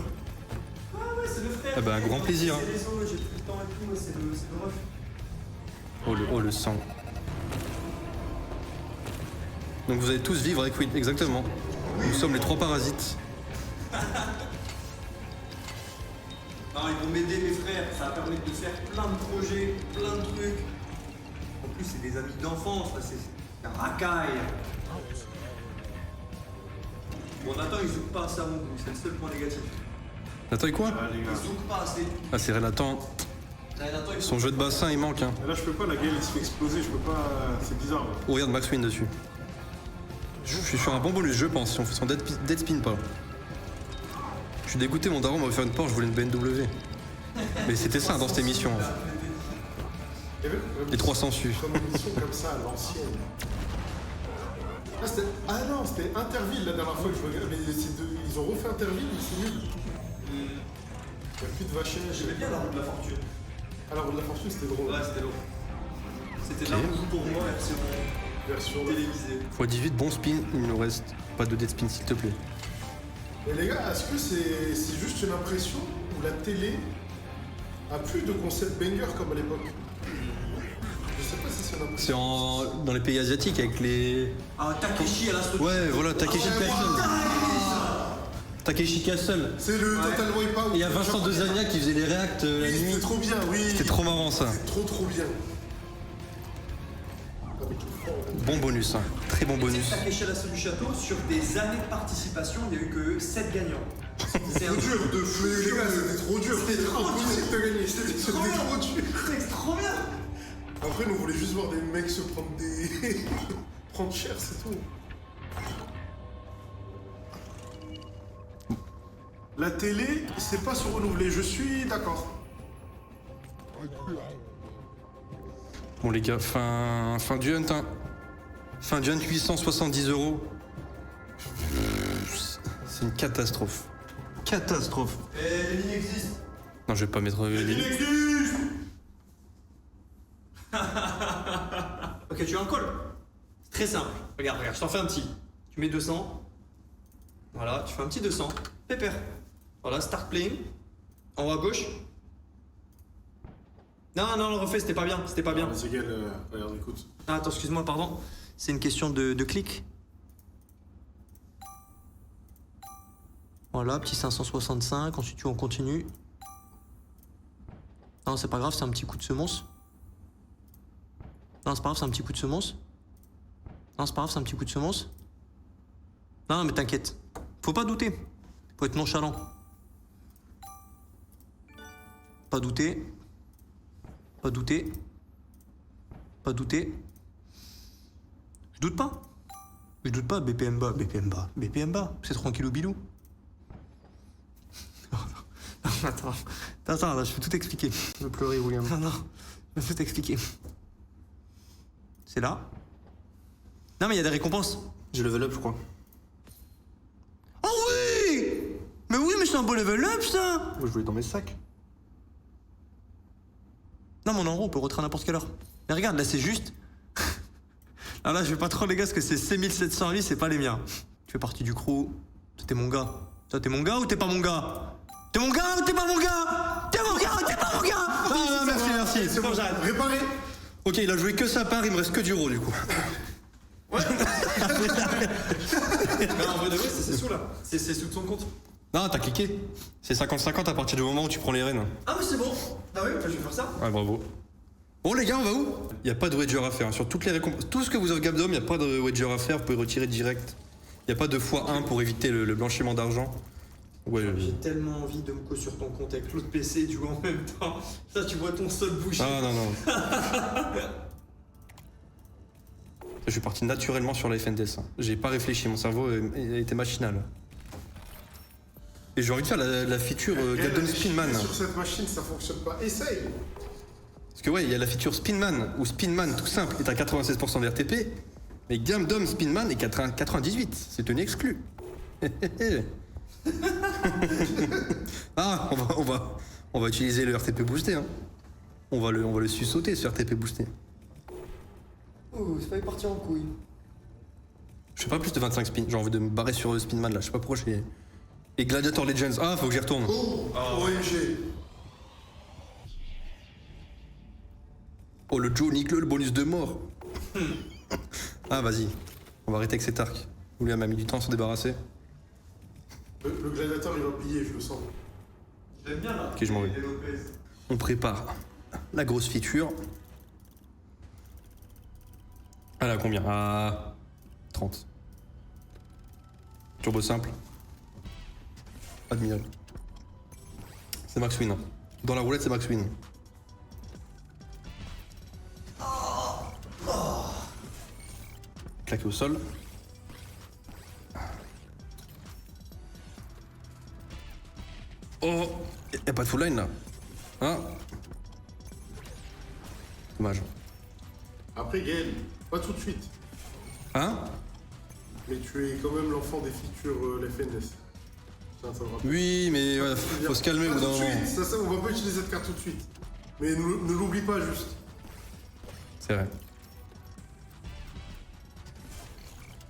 Ah ouais, c'est le frère. Ah bah, un grand plaisir. C'est les os, j'ai plus le temps et tout, c'est le ref. Oh le sang. Donc vous allez tous vivre avec Will, exactement. Nous sommes les 3 parasites. Non, ils vont m'aider, mes frères. Ça va permettre de faire plein de projets, plein de trucs. En plus, c'est des amis d'enfance, là, c'est un racaille. Bon, Nathan, il zouk pas assez à mon goût, c'est le seul point négatif. Attends, et quoi? Il zouk pas assez. Ah, c'est Nathan. Nathan, il Son jeu de bassin, il manque. Hein. Là, je peux pas, la gueule, il se fait exploser, je peux pas. C'est bizarre, là. Oh, regarde Max Win dessus. Je suis sur un bon bonus, je pense, si on fait son dead spin pas. Je suis dégoûté, mon daron m'avait fait une Porsche, je voulais une BMW. Mais c'était ça dans cette émission. Hein. Les 300 su. Comme une émission comme ça à l'ancienne. Ah non, c'était Interville la dernière fois que je regardais. Mais ils ont refait Interville, c'est nul. Il n'y a plus de vachage. J'aimais bien la roue de la fortune. Ah, la roue de la fortune, c'était drôle. Ouais, c'était long. C'était la roue pour moi, Version télévisée. x18, bon spin, il nous reste pas de dead spin s'il te plaît. Et les gars, est-ce que c'est juste une impression ou la télé a plus de concept banger comme à l'époque? Je sais pas si c'est une impression. C'est dans les pays asiatiques avec les... Ah, Takeshi à la structure. Ouais, voilà, Takeshi Castle. Takeshi Castle. C'est le Total Wipeout. Et il y a Vincent Dezania qui faisait les réacts la Oui, nuit. c'était trop bien, oui. C'était trop marrant ça. C'est trop bien. Bon bonus, hein. Très bon bonus. Takeshi à l'assaut du château, sur des années de participation, il n'y a eu que 7 gagnants. C'est un Dur de fou, les gars, c'était trop dur. C'était trop impossible de gagner. C'était trop dur. C'est trop bien. Après, nous, on voulait juste voir des mecs se prendre des. prendre cher, c'est tout. La télé, c'est pas se renouveler, je suis d'accord. Bon les gars, fin du hunt, hein. Fin du hunt, 870 €. C'est une catastrophe. Catastrophe. Et les lignes existent. Non, je vais pas mettre les... Il existe. Ok, tu as un call. C'est très simple. Regarde, je t'en fais un petit. Tu mets 200. Voilà, tu fais un petit 200. Pépère. Voilà, start playing. En haut à gauche. Non, le refait, c'était pas bien. C'était pas bien. C'est égal, regarde, écoute. Ah, attends, excuse-moi, pardon. C'est une question de clic. Voilà, petit 565. Ensuite, on continue. Non, c'est pas grave, c'est un petit coup de semonce. Non, c'est pas grave, c'est un petit coup de semonce. Non, c'est pas grave, c'est un petit coup de semonce. Non, mais t'inquiète. Faut pas douter. Faut être nonchalant. Pas douter. Pas douter. Pas douter. Je doute pas. Je doute pas, BPM bas, BPM bas, BPM bas. C'est tranquillou bilou. Attends, là, je peux tout expliquer. Je veux pleurer, William. Non, je peux tout expliquer. C'est là. Non, mais il y a des récompenses. J'ai level up, je crois. Oh oui! Mais oui, mais c'est un beau level up, ça! Moi, je voulais dans mes sacs. Non, mais en gros, on peut rentrer à n'importe quelle heure. Mais regarde, là, c'est juste. Alors là, je vais pas trop, les gars, parce que c'est 6708, c'est pas les miens. Tu fais partie du crew. Toi, t'es mon gars. Toi, t'es mon gars ou t'es pas mon gars? T'es mon gars ou t'es pas mon gars? T'es mon gars ou t'es pas mon gars? Ah, merci. C'est bon, j'arrête. Réparé. Ok, il a joué que sa part, il me reste que du raw, du coup. Non, en vrai de vrai, c'est sous là. C'est sous de son compte. Non, t'as cliqué. C'est 50-50 à partir du moment où tu prends les rênes. Ah, mais c'est bon. Ah oui, je vais faire ça. Ouais, bravo. Bon, les gars, on va où? Il n'y a pas de wager à faire. Sur toutes les récompenses, tout ce que vous avez Gabdom, il n'y a pas de wager à faire. Vous pouvez retirer direct. Il n'y a pas de x1 pour éviter le blanchiment d'argent. Ouais, J'ai tellement envie de me co sur ton compte avec l'autre PC et de jouer en même temps. Ça, tu vois ton sol bouger. Ah non. Je suis parti naturellement sur la FNDS. J'ai pas réfléchi, mon cerveau a été machinal. Et j'ai envie de faire la feature Gabdom Spinman. Sur cette machine, ça fonctionne pas. Essaye. Parce que ouais, il y a la feature Spinman, ou Spinman tout simple est à 96% de RTP, mais Gabdom Spinman est 98%. C'est tenu exclu. Ah, on va utiliser le RTP boosté. Hein. On va le sussauter, ce RTP boosté. Ouh, c'est pas partir en couille. Je fais pas plus de 25 spins. J'ai envie de me barrer sur le Spinman là. Je sais pas pourquoi j'ai. Et Gladiator Legends. Ah, faut que j'y retourne. Oh, OMG. Oh, le Joe nique le bonus de mort. Ah, vas-y. On va arrêter avec cet arc. William a mis du temps à s'en débarrasser. Le gladiateur, il va plier, je le sens. J'aime bien là. Ok, je m'en vais. On prépare la grosse feature. Elle a combien? À 30. Turbo simple. Admirable. C'est max win. Hein. Dans la roulette, c'est max win. Claqué au sol. Oh, y'a pas de full line là. Hein? Dommage. Après, Gaël, pas tout de suite. Hein? Mais tu es quand même l'enfant des features la FNS. Ça va. Oui, mais ouais, faut se calmer au bout Pas d'un tout de moment. suite, ça, on va pas utiliser cette carte tout de suite. Mais ne l'oublie pas juste. C'est vrai.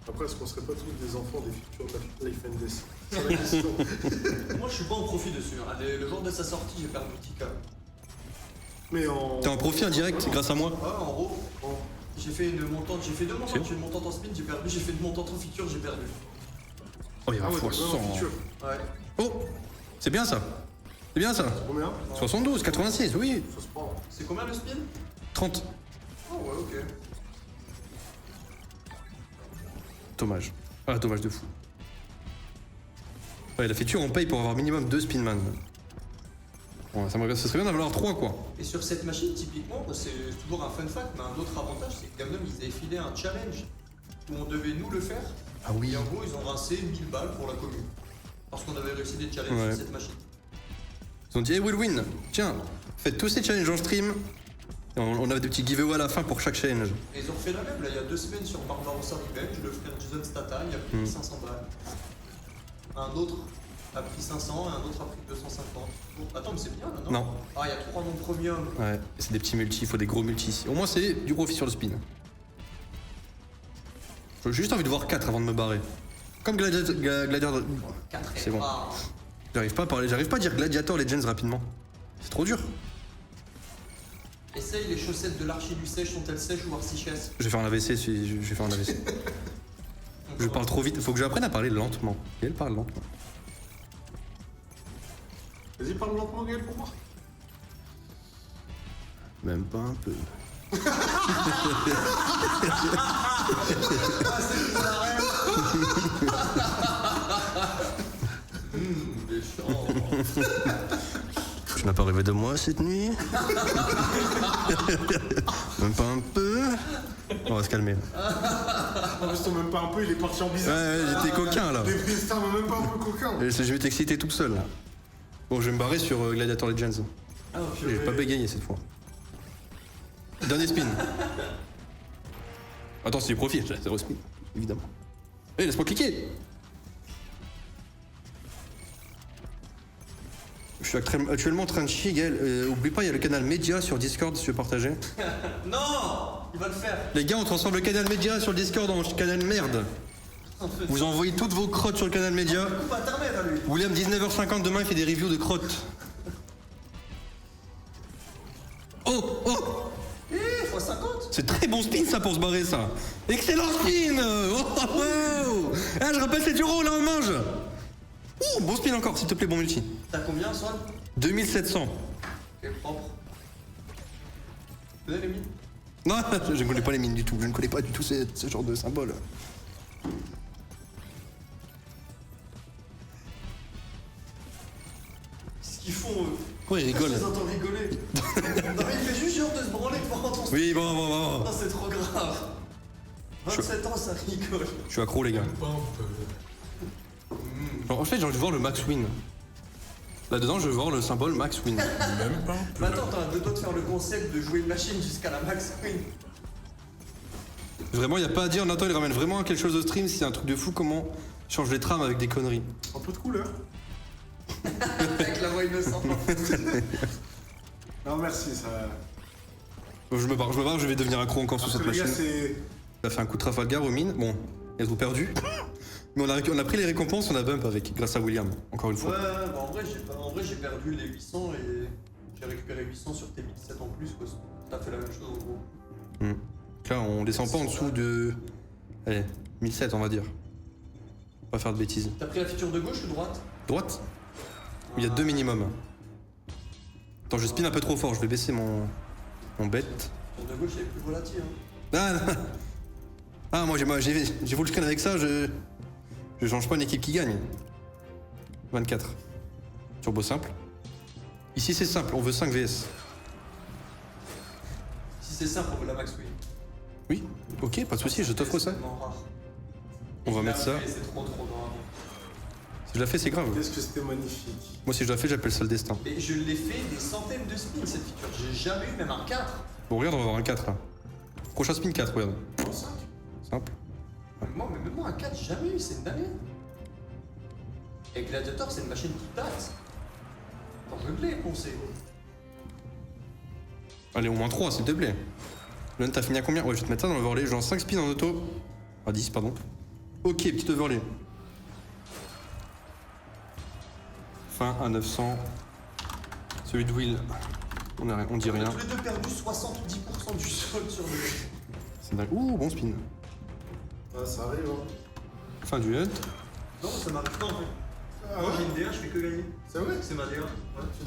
Après, est-ce qu'on serait pas tous des enfants des features de la FNS? C'est la question. Moi, je suis pas en profit dessus. Hein. Le jour de sa sortie, j'ai fait un multica. Mais en. T'es en profit indirect grâce à moi. Ouais, en gros, j'ai fait deux montantes Ok. j'ai une montante en spin, j'ai perdu, j'ai fait une montante en feature, j'ai perdu. Oh, il y a Ah un ouais, fois donc vraiment 100. feature. Ouais. Oh, c'est bien ça. C'est bien ça. Combien? 72, 86, oui. Ça se prend. C'est combien le spin? 30. Oh ouais, ok. Dommage. Ah, dommage de fou. Ouais, la feature, on paye pour avoir minimum 2 Spinman. Bon, ça serait bien d'en avoir 3, quoi. Et sur cette machine, typiquement, c'est toujours un fun fact, mais un autre avantage, c'est que Gabdom, ils avaient filé un challenge où on devait nous le faire. Ah oui. Et en gros, ils ont rincé 1000 balles pour la commune. Parce qu'on avait réussi des challenges Ouais. sur cette machine. Ils ont dit, hey, Will Win, tiens, faites tous ces challenges en stream. Et on avait des petits giveaways à la fin pour chaque challenge. Et ils ont fait la même, là, il y a 2 semaines sur Barbarossa Revenge, le frère Jason Stata, il a pris 500 balles. Un autre a pris 500 et un autre a pris 250. Oh, attends, mais c'est bien là, non? Non. Ah, il y a 3 noms premium. Ouais, c'est des petits multis, il faut des gros multis ici. Au moins, c'est du profit sur le spin. J'ai juste envie de voir 4 avant de me barrer. Comme Gladiator. 4 C'est bon. Ah. J'arrive pas à dire Gladiator Legends rapidement. C'est trop dur. Essaye les chaussettes de l'archi du sèche, sont-elles sèches ou arsichesses? Je vais faire un AVC, je vais faire un AVC. Je parle trop vite, faut que j'apprenne à parler lentement. Et elle parle lentement. Vas-y, parle lentement, Gaël, pour moi. Même pas un peu. Tu n'as pas rêvé de moi cette nuit? Même pas un peu? On va se calmer. En plus, même pas un peu, il est parti en bizarre. Ouais, j'étais coquin là. Les freestyles, même pas un peu coquin. Je vais t'exciter tout seul là. Bon, je vais me barrer sur Gladiator Legends. Ah, J'ai pas bégayé cette fois. Dernier spin. Attends, c'est du profil, j'ai 0 spin, évidemment. Eh, laisse-moi cliquer. Je suis actuellement en train de chier, Gaël. Oublie pas, il y a le canal Média sur Discord si tu veux partager. Non, il va le faire. Les gars, on transforme le canal Média sur le Discord en canal merde. Vous envoyez toutes vos crottes sur le canal Média. Coupe internet à lui. William, 19h50, demain, il fait des reviews de crottes. Oh, oh! x50. C'est très bon spin ça pour se barrer ça. Excellent spin. Oh, oh, oh. Ah, je rappelle 7 € là on mange. Ouh, bon spin encore s'il te plaît, bon multi. T'as combien, Sol? 2700. Ok, propre. Tu connais les mines? Non, je ne connais pas les mines du tout. Je ne connais pas du tout ce genre de symbole. Qu'est-ce qu'ils font, eux? Ouais, ils rigolent. Je les entends rigoler. Non, mais il fait juste genre de se branler devant ton Oui, bon. Non, c'est trop grave. 27 ans, ça rigole. Je suis accro les gars. Alors, en fait, j'ai envie de voir le max win. Là-dedans, je veux voir le symbole max win. Même pas un peu. Mais attends, t'as deux doigts de faire le concept de jouer une machine jusqu'à la max win. Vraiment, il n'y a pas à dire. Nathan, il ramène vraiment quelque chose au stream. C'est un truc de fou comment il change les trames avec des conneries. Un peu de couleur. Avec la voix innocente. Non, merci, ça. Bon, je me barre, je vais devenir accro encore sur Parce cette que les gars, machine. c'est. Ça fait un coup de Trafalgar aux mines. Bon, elles ont perdu. Mais on a pris les récompenses, on a bump avec, grâce à William, encore une Ouais, fois. bah en vrai, j'ai perdu les 800 et j'ai récupéré 800 sur tes 1700 en plus, quoi. T'as fait la même chose en gros. Là, on descend pas en dessous de. Allez, 1007 on va dire. Pas faire de bêtises. T'as pris la feature de gauche ou de droite? Droite? Il y a 2 minimum. Attends, je spin un peu trop fort, je vais baisser mon bet. La feature de gauche, elle est plus volatile. Hein. Ah, non. Ah, moi j'ai full screen avec ça, je change pas une équipe qui gagne. 24. Turbo simple. Ici c'est simple, on veut 5 VS. Si c'est simple, on veut la max win. Oui, ok, pas de soucis, je t'offre ça. C'est tellement rare. On va Et mettre ça. la c'est trop rare. Si je la fais, c'est grave. Qu'est-ce que c'était magnifique. Moi, si je la fais, j'appelle ça le destin. Et je l'ai fait des centaines de spins cette feature. J'ai jamais eu même un 4. Bon, regarde, on va avoir un 4 là. Prochain spin 4, regarde. En 5. Simple. Même moi, un 4, j'ai jamais eu, c'est une dinguerie. Et Gladiator, c'est une machine qui date. Attends, je l'ai poncé. Allez, au moins 3, s'il te plaît. Lun, t'as fini à combien? Ouais, je vais te mettre ça dans l'overlay. Genre 5 spins en auto. Ah, 10, pardon. Ok, petit overlay. Fin à 900. Celui de Will, on dit rien. Tous les deux perdu 70% du solde sur le. C'est dingue. Ouh, bon spin. Ah, ça arrive, hein. Fin du hunt. Non, ça m'arrive pas en fait. Ah Moi ouais? j'ai une DA, je fais que gagner. C'est vrai? C'est ma DA. Ouais. Tu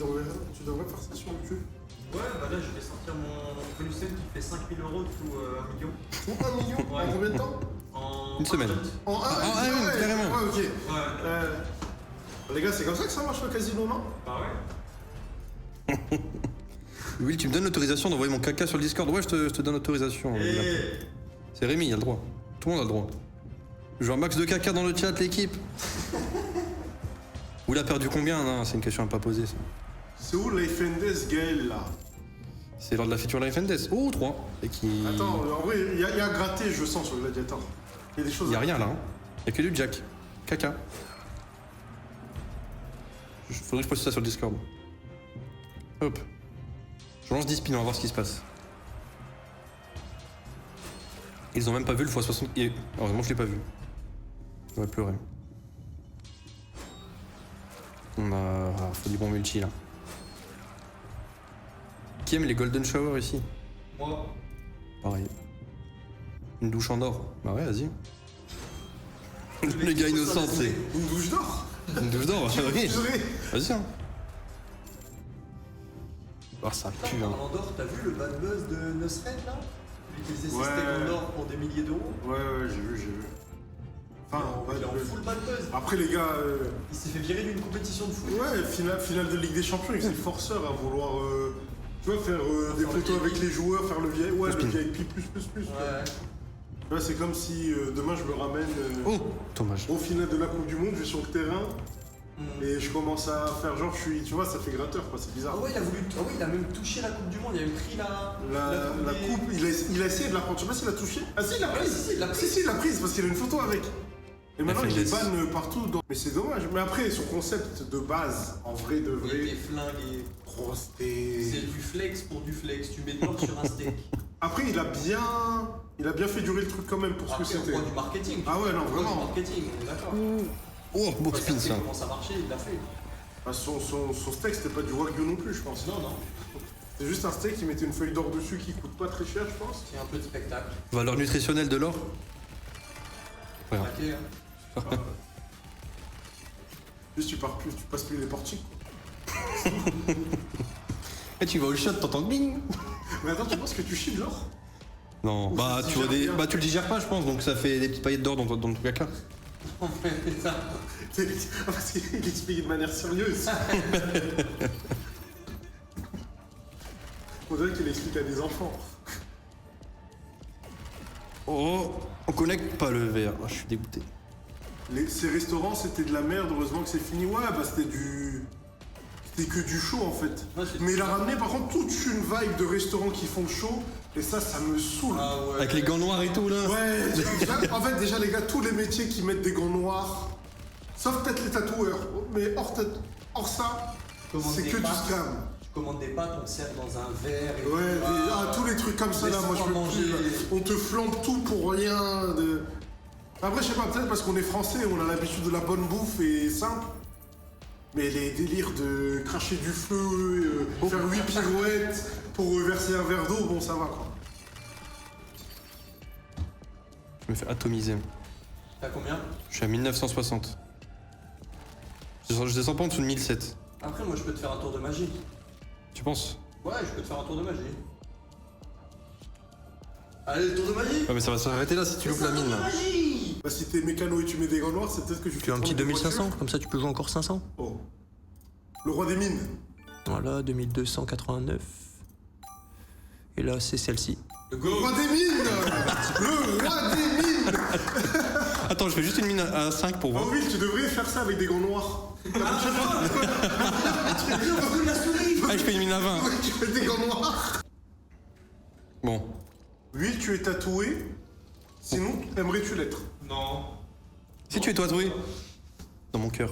devrais faire ça sur YouTube. Ouais, bah là je vais sortir mon Pelucen qui fait 5000 € tout 1 million. Ou 1 million? Ouais. En combien de temps? En Une semaine. En 1 ah, oui, carrément. Ouais, ok. Ouais. Les gars, c'est comme ça que ça marche le casino, non? Bah ouais. Will, tu me donnes l'autorisation d'envoyer mon caca sur le Discord? Ouais, je te donne l'autorisation. Et C'est Rémi, il a le droit. Tout le monde a le droit. Je veux un max de caca dans le chat, l'équipe. Will a perdu combien? Non, c'est une question à pas poser, ça. C'est où Life and Death, Gaël, là? C'est lors de la feature Life and Death. Oh, 3. Et qui... Attends, en vrai, il y a à gratter, je sens, sur le Gladiator. Il y a des choses Il y a à- rien là. Hein. Il y a que du jack. Caca. Faudrait que je poste ça sur le Discord. Hop. Je lance 10 spins, on va voir ce qui se passe. Ils ont même pas vu le x60. Et... heureusement, je l'ai pas vu. On va pleurer. On a... ah, faut du bon multi là. Qui aime les Golden Shower ici? moi, Pareil. Une douche en or. Bah ouais, vas-y. Le gars innocent, c'est... Une douche d'or? Une douche d'or, oui. Purée. Vas-y, hein. Oh, ça Putain, pue, en hein. parlant d'or, t'as vu le bad buzz de Nosred là? Celui qui faisait ses Ouais. steaks en or pour des milliers d'euros? Ouais, j'ai vu. Enfin, Il est en ouais, full bad buzz. Après, les gars, Il s'est fait virer d'une compétition de foot. ouais, finale de Ligue des Champions, il s'est forceur à vouloir, tu vois, faire des Faire le photos avec VIP. les joueurs, faire le VIP, ouais, le Spin. VIP++. Ouais. Là, c'est comme si demain je me ramène Oh, dommage. au final de la Coupe du Monde, je vais sur le terrain Mm. et je commence à faire genre, tu vois, ça fait gratteur, quoi, c'est bizarre. Ah ouais, il a même touché la Coupe du Monde, il a même pris La des- coupe, il a essayé de la prendre, je sais pas s'il a touché. Ah si, il l'a Ouais, prise. si, il l'a prise. Si, il l'a prise parce qu'il a une photo avec. Et maintenant, fait il les des- banne partout. Mais c'est dommage. Mais après, son concept de base, en vrai, de Il vrai, était flingué. oh, C'est c'était... du flex pour du flex. Tu mets de l'or sur un steak. Après, il a bien fait durer le truc quand même pour ce que Après, on c'était. prend du marketing. Ah ouais, non, On prend vraiment. du marketing, on est d'accord. Oh, beau Parce spin, qu'il sait ça. comment ça marchait, il l'a fait. Ah, son steak, c'était pas du wagyu non plus, je pense. Non, non. C'est juste un steak, il mettait une feuille d'or dessus qui coûte pas très cher, je pense. C'est un peu de spectacle. Valeur nutritionnelle de l'or? Ouais. Craqué, hein. Juste, tu passes plus les portiques. Et tu vas au shot, t'entends bing. Mais attends, tu penses que tu chies de l'or? Non, Ou bah ça se tu vois digère bien. bah tu le digères pas, je pense, donc ça fait des petites paillettes d'or dans ton caca. Ça. Parce qu'il explique de manière sérieuse. On dirait qu'il explique à des enfants. Oh, on connecte pas le verre. Ah, je suis dégoûté. Ces restaurants, c'était de la merde, heureusement que c'est fini. Ouais, bah c'était que du show en fait. Ouais, c'est- Mais il a ramené par contre toute une vibe de restaurants qui font show, et ça me saoule. Ah ouais. Avec les gants noirs et tout là. Ouais, en fait, déjà, les gars, tous les métiers qui mettent des gants noirs, sauf peut-être les tatoueurs, mais hors ça, Commande c'est des que du pâtes. scam. Tu commandes des pâtes, on te sert dans un verre. Et Ouais, tous les trucs comme ça, là, moi je laisse-moi peux plus. manger. Là. On te flambe tout pour rien. Après, je sais pas, peut-être parce qu'on est français, on a l'habitude de la bonne bouffe et simple. Mais les délires de cracher du feu, faire 8 pirouettes pour verser un verre d'eau, bon, ça va quoi. Je me fais atomiser. T'as combien? Je suis à 1960. Je descends pas en dessous de 1007. Après, moi, je peux te faire un tour de magie. Tu penses? Ouais, je peux te faire un tour de magie. Allez, le tour de magie. Ouais, mais ça va s'arrêter là si tu loupes la mine là. Magie. Bah, si t'es mécano et tu mets des gants noirs, c'est peut-être que je Tu veux un petit 2500, comme ça tu peux jouer encore 500. Oh. Le roi des mines. Voilà, 2289. Et là, c'est celle-ci. Le Le go. roi des mines. Le roi des mines. Attends, je fais juste une mine à 5 pour Oh voir. oui, tu devrais faire ça avec des gants noirs. Ah, je fais une mine à 20. Tu fais des gants noirs. Bon. Will, tu es tatoué. Sinon, aimerais-tu l'être? Non. Si tu es tatoué. Dans mon cœur.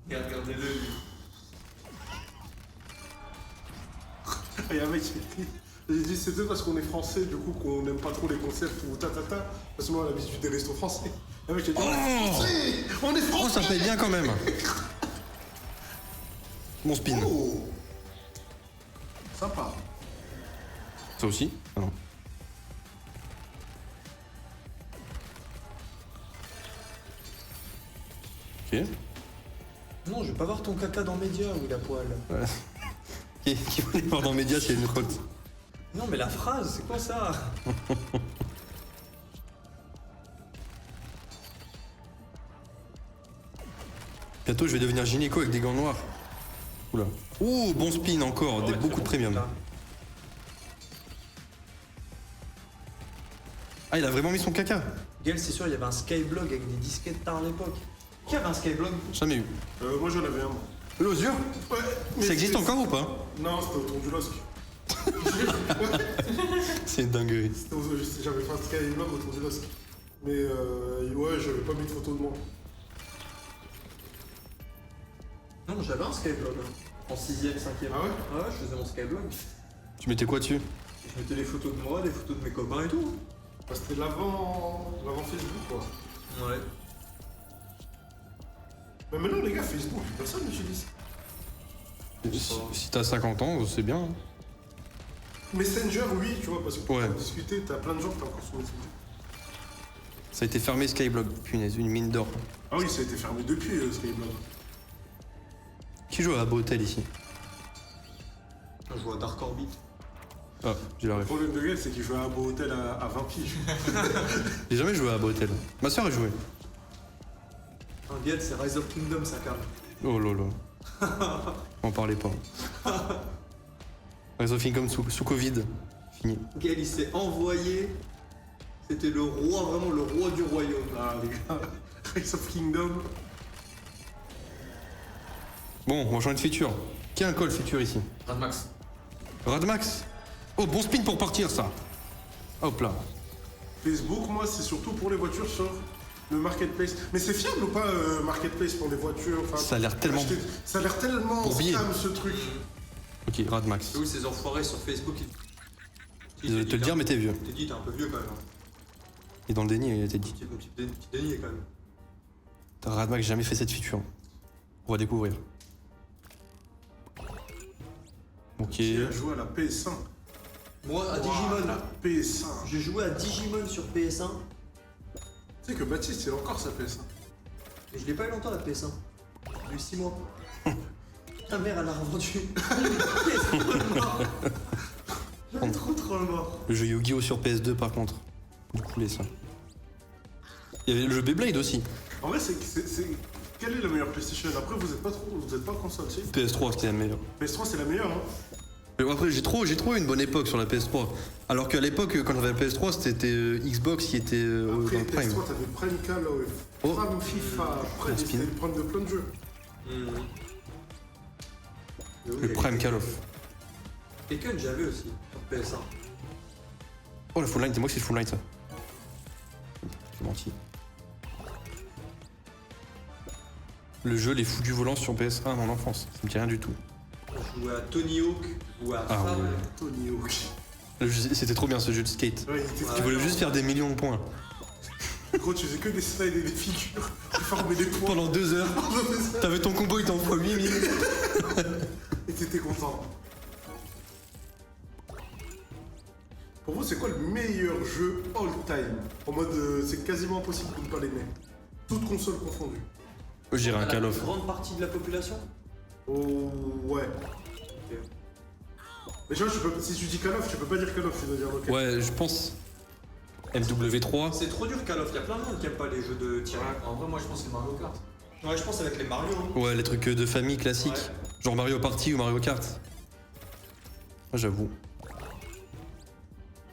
Regardez-le, lui. Et un mec, j'ai dit c'est peut-être parce qu'on est français, du coup, qu'on n'aime pas trop les concepts ou tatata. Parce que moi, on a l'habitude des restos français. Et un mec, j'ai dit, on est français. On est Oh, français. ça paye bien quand même. Mon spin. Oh. Sympa. Ça aussi? Ah non. Ok. Non, je vais pas voir ton caca dans Média où il a poil. Ouais. Qui voulait voir dans Média s'il y a une crotte? Non, mais la phrase, c'est quoi ça? Bientôt, je vais devenir gynéco avec des gants noirs. Oula. Ouh, bon spin encore, Ouais, beaucoup très de bon, premium. là. Ah, il a vraiment mis son caca? Gaël, c'est sûr, il y avait un Skyblog avec des disquettes tard à l'époque. Qui avait un Skyblog? Jamais eu. Moi, j'en avais un. Moi. L'osure? Ouais. mais Ça existe c'est- encore ou pas? Non, c'était autour du LOSC. C'est une dinguerie. J'avais fait un skyblock autour du LOSC. Mais ouais, j'avais pas mis de photo de moi. Non, j'avais un Skyblog. En 6ème, 5ème. Ah ouais? Ouais, je faisais mon Skyblog. Tu mettais quoi dessus? Je mettais des photos de moi, des photos de mes copains et tout. Bah, c'était l'avant Facebook, quoi. Ouais. Mais maintenant, les gars, Facebook, personne n'utilise. Si t'as 50 ans, c'est bien. hein. Messenger, oui, tu vois, parce que pour Ouais. discuter, t'as plein de gens qui t'ont encore sur Messenger. Ça a été fermé Skyblog, punaise, une mine d'or. Ah oui, ça a été fermé depuis Skyblog. Qui joue à Botel ici? Je joue à Dark Orbit. Ah, j'ai la Le ref. problème de Gaël, c'est qu'il jouait à un beau hôtel à 20 piges. J'ai jamais joué à Botel. Ma soeur a joué. Un Gaël, c'est Rise of Kingdom, ça calme. Oh lolo. On parlait pas. Rise of Kingdom sous Covid. Fini. Gaël, il s'est envoyé. C'était le roi, vraiment le roi du royaume. Ah, les gars. Rise of Kingdom. Bon, on va changer de feature. Qui a un call feature ici? Radmax. Radmax. Oh, bon spin pour partir ça. Hop là. Facebook, moi, c'est surtout pour les voitures sur le marketplace. Mais c'est fiable ou pas, marketplace pour les voitures? Enfin, Ça a l'air tellement... Ça a l'air tellement Bourbier. scam ce truc. Ok, Radmax. Oui, ces enfoirés sur Facebook, ils. Désolé de te le dire, mais t'es vieux. T'es dit, t'es un peu vieux quand même. Hein. Et dans le déni, il était dit. Petit déni quand même. Radmax jamais fait cette feature. On va découvrir. Ok. Qui a joué à la PS1? Moi, à Wow, Digimon. la PS1. J'ai joué à Digimon sur PS1. Tu sais que Baptiste, il a encore sa PS1. Mais je l'ai pas eu longtemps la PS1. J'ai eu 6 mois. Ta mère, elle a revendu. J'en ai trop le mort. Le jeu Yu-Gi-Oh sur PS2 par contre. Du poulet ça. Il y avait le jeu Beyblade aussi. En vrai, quelle est la meilleure PlayStation? Après, vous êtes pas console, tu sais. PS3 c'était la meilleure. PS3, c'est la meilleure, hein. Mais après j'ai trop eu une bonne époque sur la PS3. Alors qu'à l'époque quand j'avais la PS3 c'était Xbox qui était dans Après, le Prime. PS3, t'avais Prime Call of, Oh. Prime FIFA, après, Bon spin. c'était le Prime de plein de jeux. Le Prime Call of. Tekken, j'avais aussi sur PS1. Oh la full line, c'est moi qui c'est full line ça. J'ai menti. Le jeu Les Fous du Volant sur PS1 dans l'enfance, ça me dit rien du tout. Je jouais à Tony Hawk, je jouais à Ah Fable. ouais. Tony Hawk. C'était trop bien ce jeu de skate. Ouais, il était Tu voulais juste faire des millions de points. Gros, tu faisais que des slides et des figures. Tu formais des points. Pendant 2 heures, t'avais ton combo, il t'envoie 8000. Et t'étais content. Pour vous, c'est quoi le meilleur jeu all time? En mode, c'est quasiment impossible de ne pas l'aimer. Toutes consoles confondues. Je dirais un Call La of. plus grande partie de la population. Oh, ouais. Mais tu vois, si tu dis Call of, tu peux pas dire Call of, tu dois dire ok. Ouais, je pense MW3. C'est trop dur Call of, y'a plein de monde qui aime pas les jeux de tir. En vrai, moi je pense que c'est Mario Kart. Ouais, je pense avec les Mario. Hein. Ouais, les trucs de famille classiques. Ouais. Genre Mario Party ou Mario Kart. Moi j'avoue.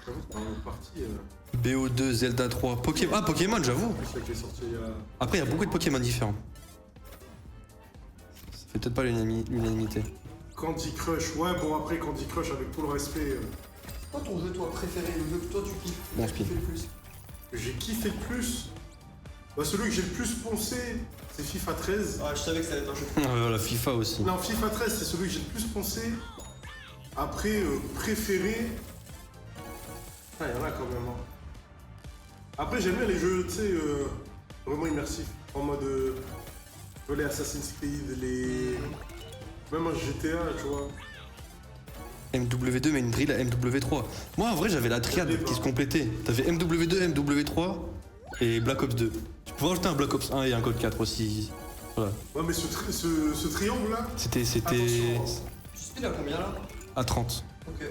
J'avoue, c'est pas une partie. BO2, Zelda 3, Pokémon. Ah, Pokémon, j'avoue. En plus, ça qui est sorti il y a. Après, il y a beaucoup de Pokémon différents. Ça fait peut-être pas l'unanimité. Candy Crush, ouais, bon, après Candy Crush, avec tout le respect, C'est quoi ton jeu toi préféré, le jeu que toi tu kiffes? Bon tu spin. kiffes le plus? que j'ai kiffé le plus. Bah, celui que j'ai le plus poncé, c'est FIFA 13. Ah, je savais que ça allait être un jeu. La FIFA aussi. Non, FIFA 13, c'est celui que j'ai le plus poncé. Après, préféré. Ah, il y en a quand même. Hein. Après, j'aime bien les jeux, tu sais, vraiment immersifs. En mode. Les Assassin's Creed, les. Même un GTA, tu vois. MW2 mais une drill à MW3. Moi en vrai j'avais la triade qui se complétait. T'avais MW2, MW3 et Black Ops 2. Tu pouvais rajouter un Black Ops 1 et un Code 4 aussi. Voilà. Ouais, mais ce triangle-là. C'était Attention. Tu spin à combien là? à 30. Ok.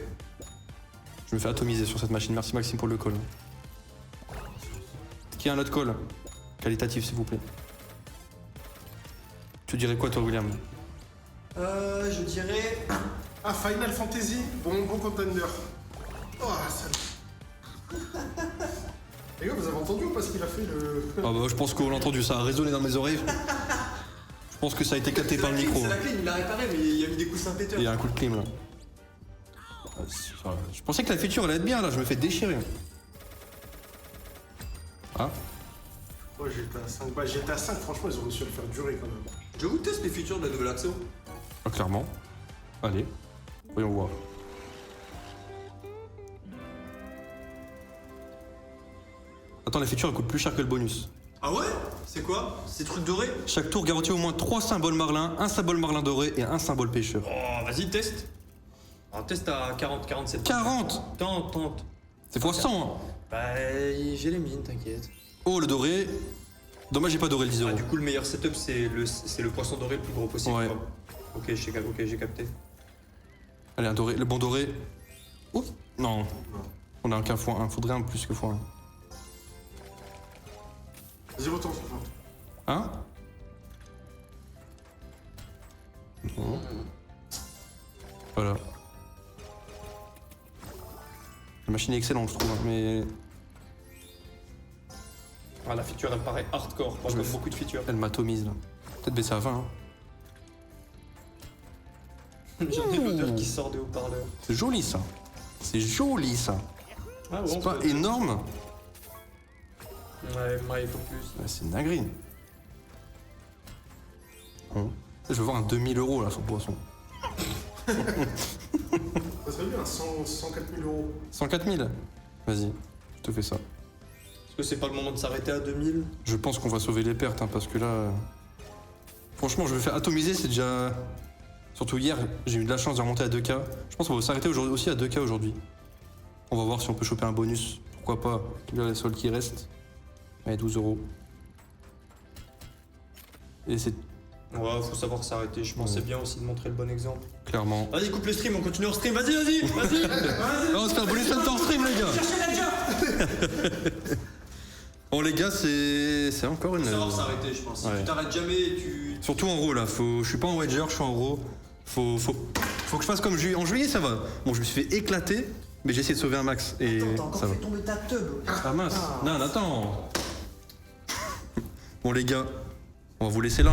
Je me fais atomiser sur cette machine. Merci Maxime pour le call. Qui a un autre call qualitatif s'il vous plaît. Tu dirais quoi toi William? Je dirais. Ah, Final Fantasy, bon contender. Oh, ça. Les gars, vous avez entendu ou pas ce qu'il a fait le. Ah bah je pense qu'on l'a entendu, ça a résonné dans mes oreilles. Je pense que ça a été capté par le micro. C'est la clé, il l'a réparé, mais il a mis des coussins péteurs. Il y a un coup de clim là. Je pensais que la feature allait être bien là, je me fais déchirer. Ah, Ouais, j'étais à 5. Bah, j'étais à 5, franchement, ils ont réussi à le faire durer quand même. Je vous teste les features de la nouvelle Axo. ah, clairement. Allez, voyons voir. Attends, la feature elle coûte plus cher que le bonus. Ah ouais? C'est quoi? Ces trucs dorés? Chaque tour garantit au moins 3 symboles marlins, un symbole marlin doré et un symbole pêcheur. Oh, vas-y, teste. Alors, teste à 40, 47. 40. Tente. C'est fois 100 hein. Bah, j'ai les mines, t'inquiète. Oh, le doré. Dommage, j'ai pas doré le 10 Ah, euros. du coup, le meilleur setup, c'est le poisson doré le plus gros possible. Ouais. quoi. Ok, j'ai capté. Allez, un doré, le bon doré. Oups, non. On a un qu'un x1, faudrait un plus que x1. Vas-y, retourne, retourne. Hein? Non. Voilà. La machine est excellente, je trouve, hein, mais Ah, la feature elle paraît hardcore, pas Je comme me f- beaucoup de features. elle m'atomise là. Peut-être baisser à 20. Hein. J'en ai l'odeur qui sort des haut-parleurs. C'est joli ça. C'est joli ça. Ah C'est pas énorme. Ouais, moi il faut plus. Ouais, c'est une dinguerie. Bon. Je veux voir un 2000 € là, son poisson. Ça serait bien, 104 000 euros. 104 000. Vas-y, je te fais ça. Est-ce que c'est pas le moment de s'arrêter à 2000? Je pense qu'on va sauver les pertes, hein, parce que là... Franchement, je vais faire atomiser, c'est déjà... Surtout hier, j'ai eu de la chance de remonter à 2K. Je pense qu'on va s'arrêter aussi à 2K aujourd'hui. On va voir si on peut choper un bonus. Pourquoi pas. Là, les soldes qui restent. Allez, 12 €. Et c'est Ouais, faut savoir s'arrêter. Je pensais Ouais. bien aussi de montrer le bon exemple. clairement... Vas-y, coupe le stream, on continue hors stream. Vas-y, vas-y, vas-y. Oh, on se fait un bonus hors stream, les gars. Bon, les gars, c'est encore une... Faut savoir s'arrêter, je pense. Si Ouais. tu t'arrêtes jamais, Surtout en gros, là. Je suis pas en wedger, je suis en gros. Faut que je fasse comme juillet. En juillet, ça va. Bon, je me suis fait éclater, mais j'ai essayé de sauver un max. Et Attends, t'as encore ça va. fait tomber ta tub. Ah mince. Non, attends. Bon, les gars, on va vous laisser là.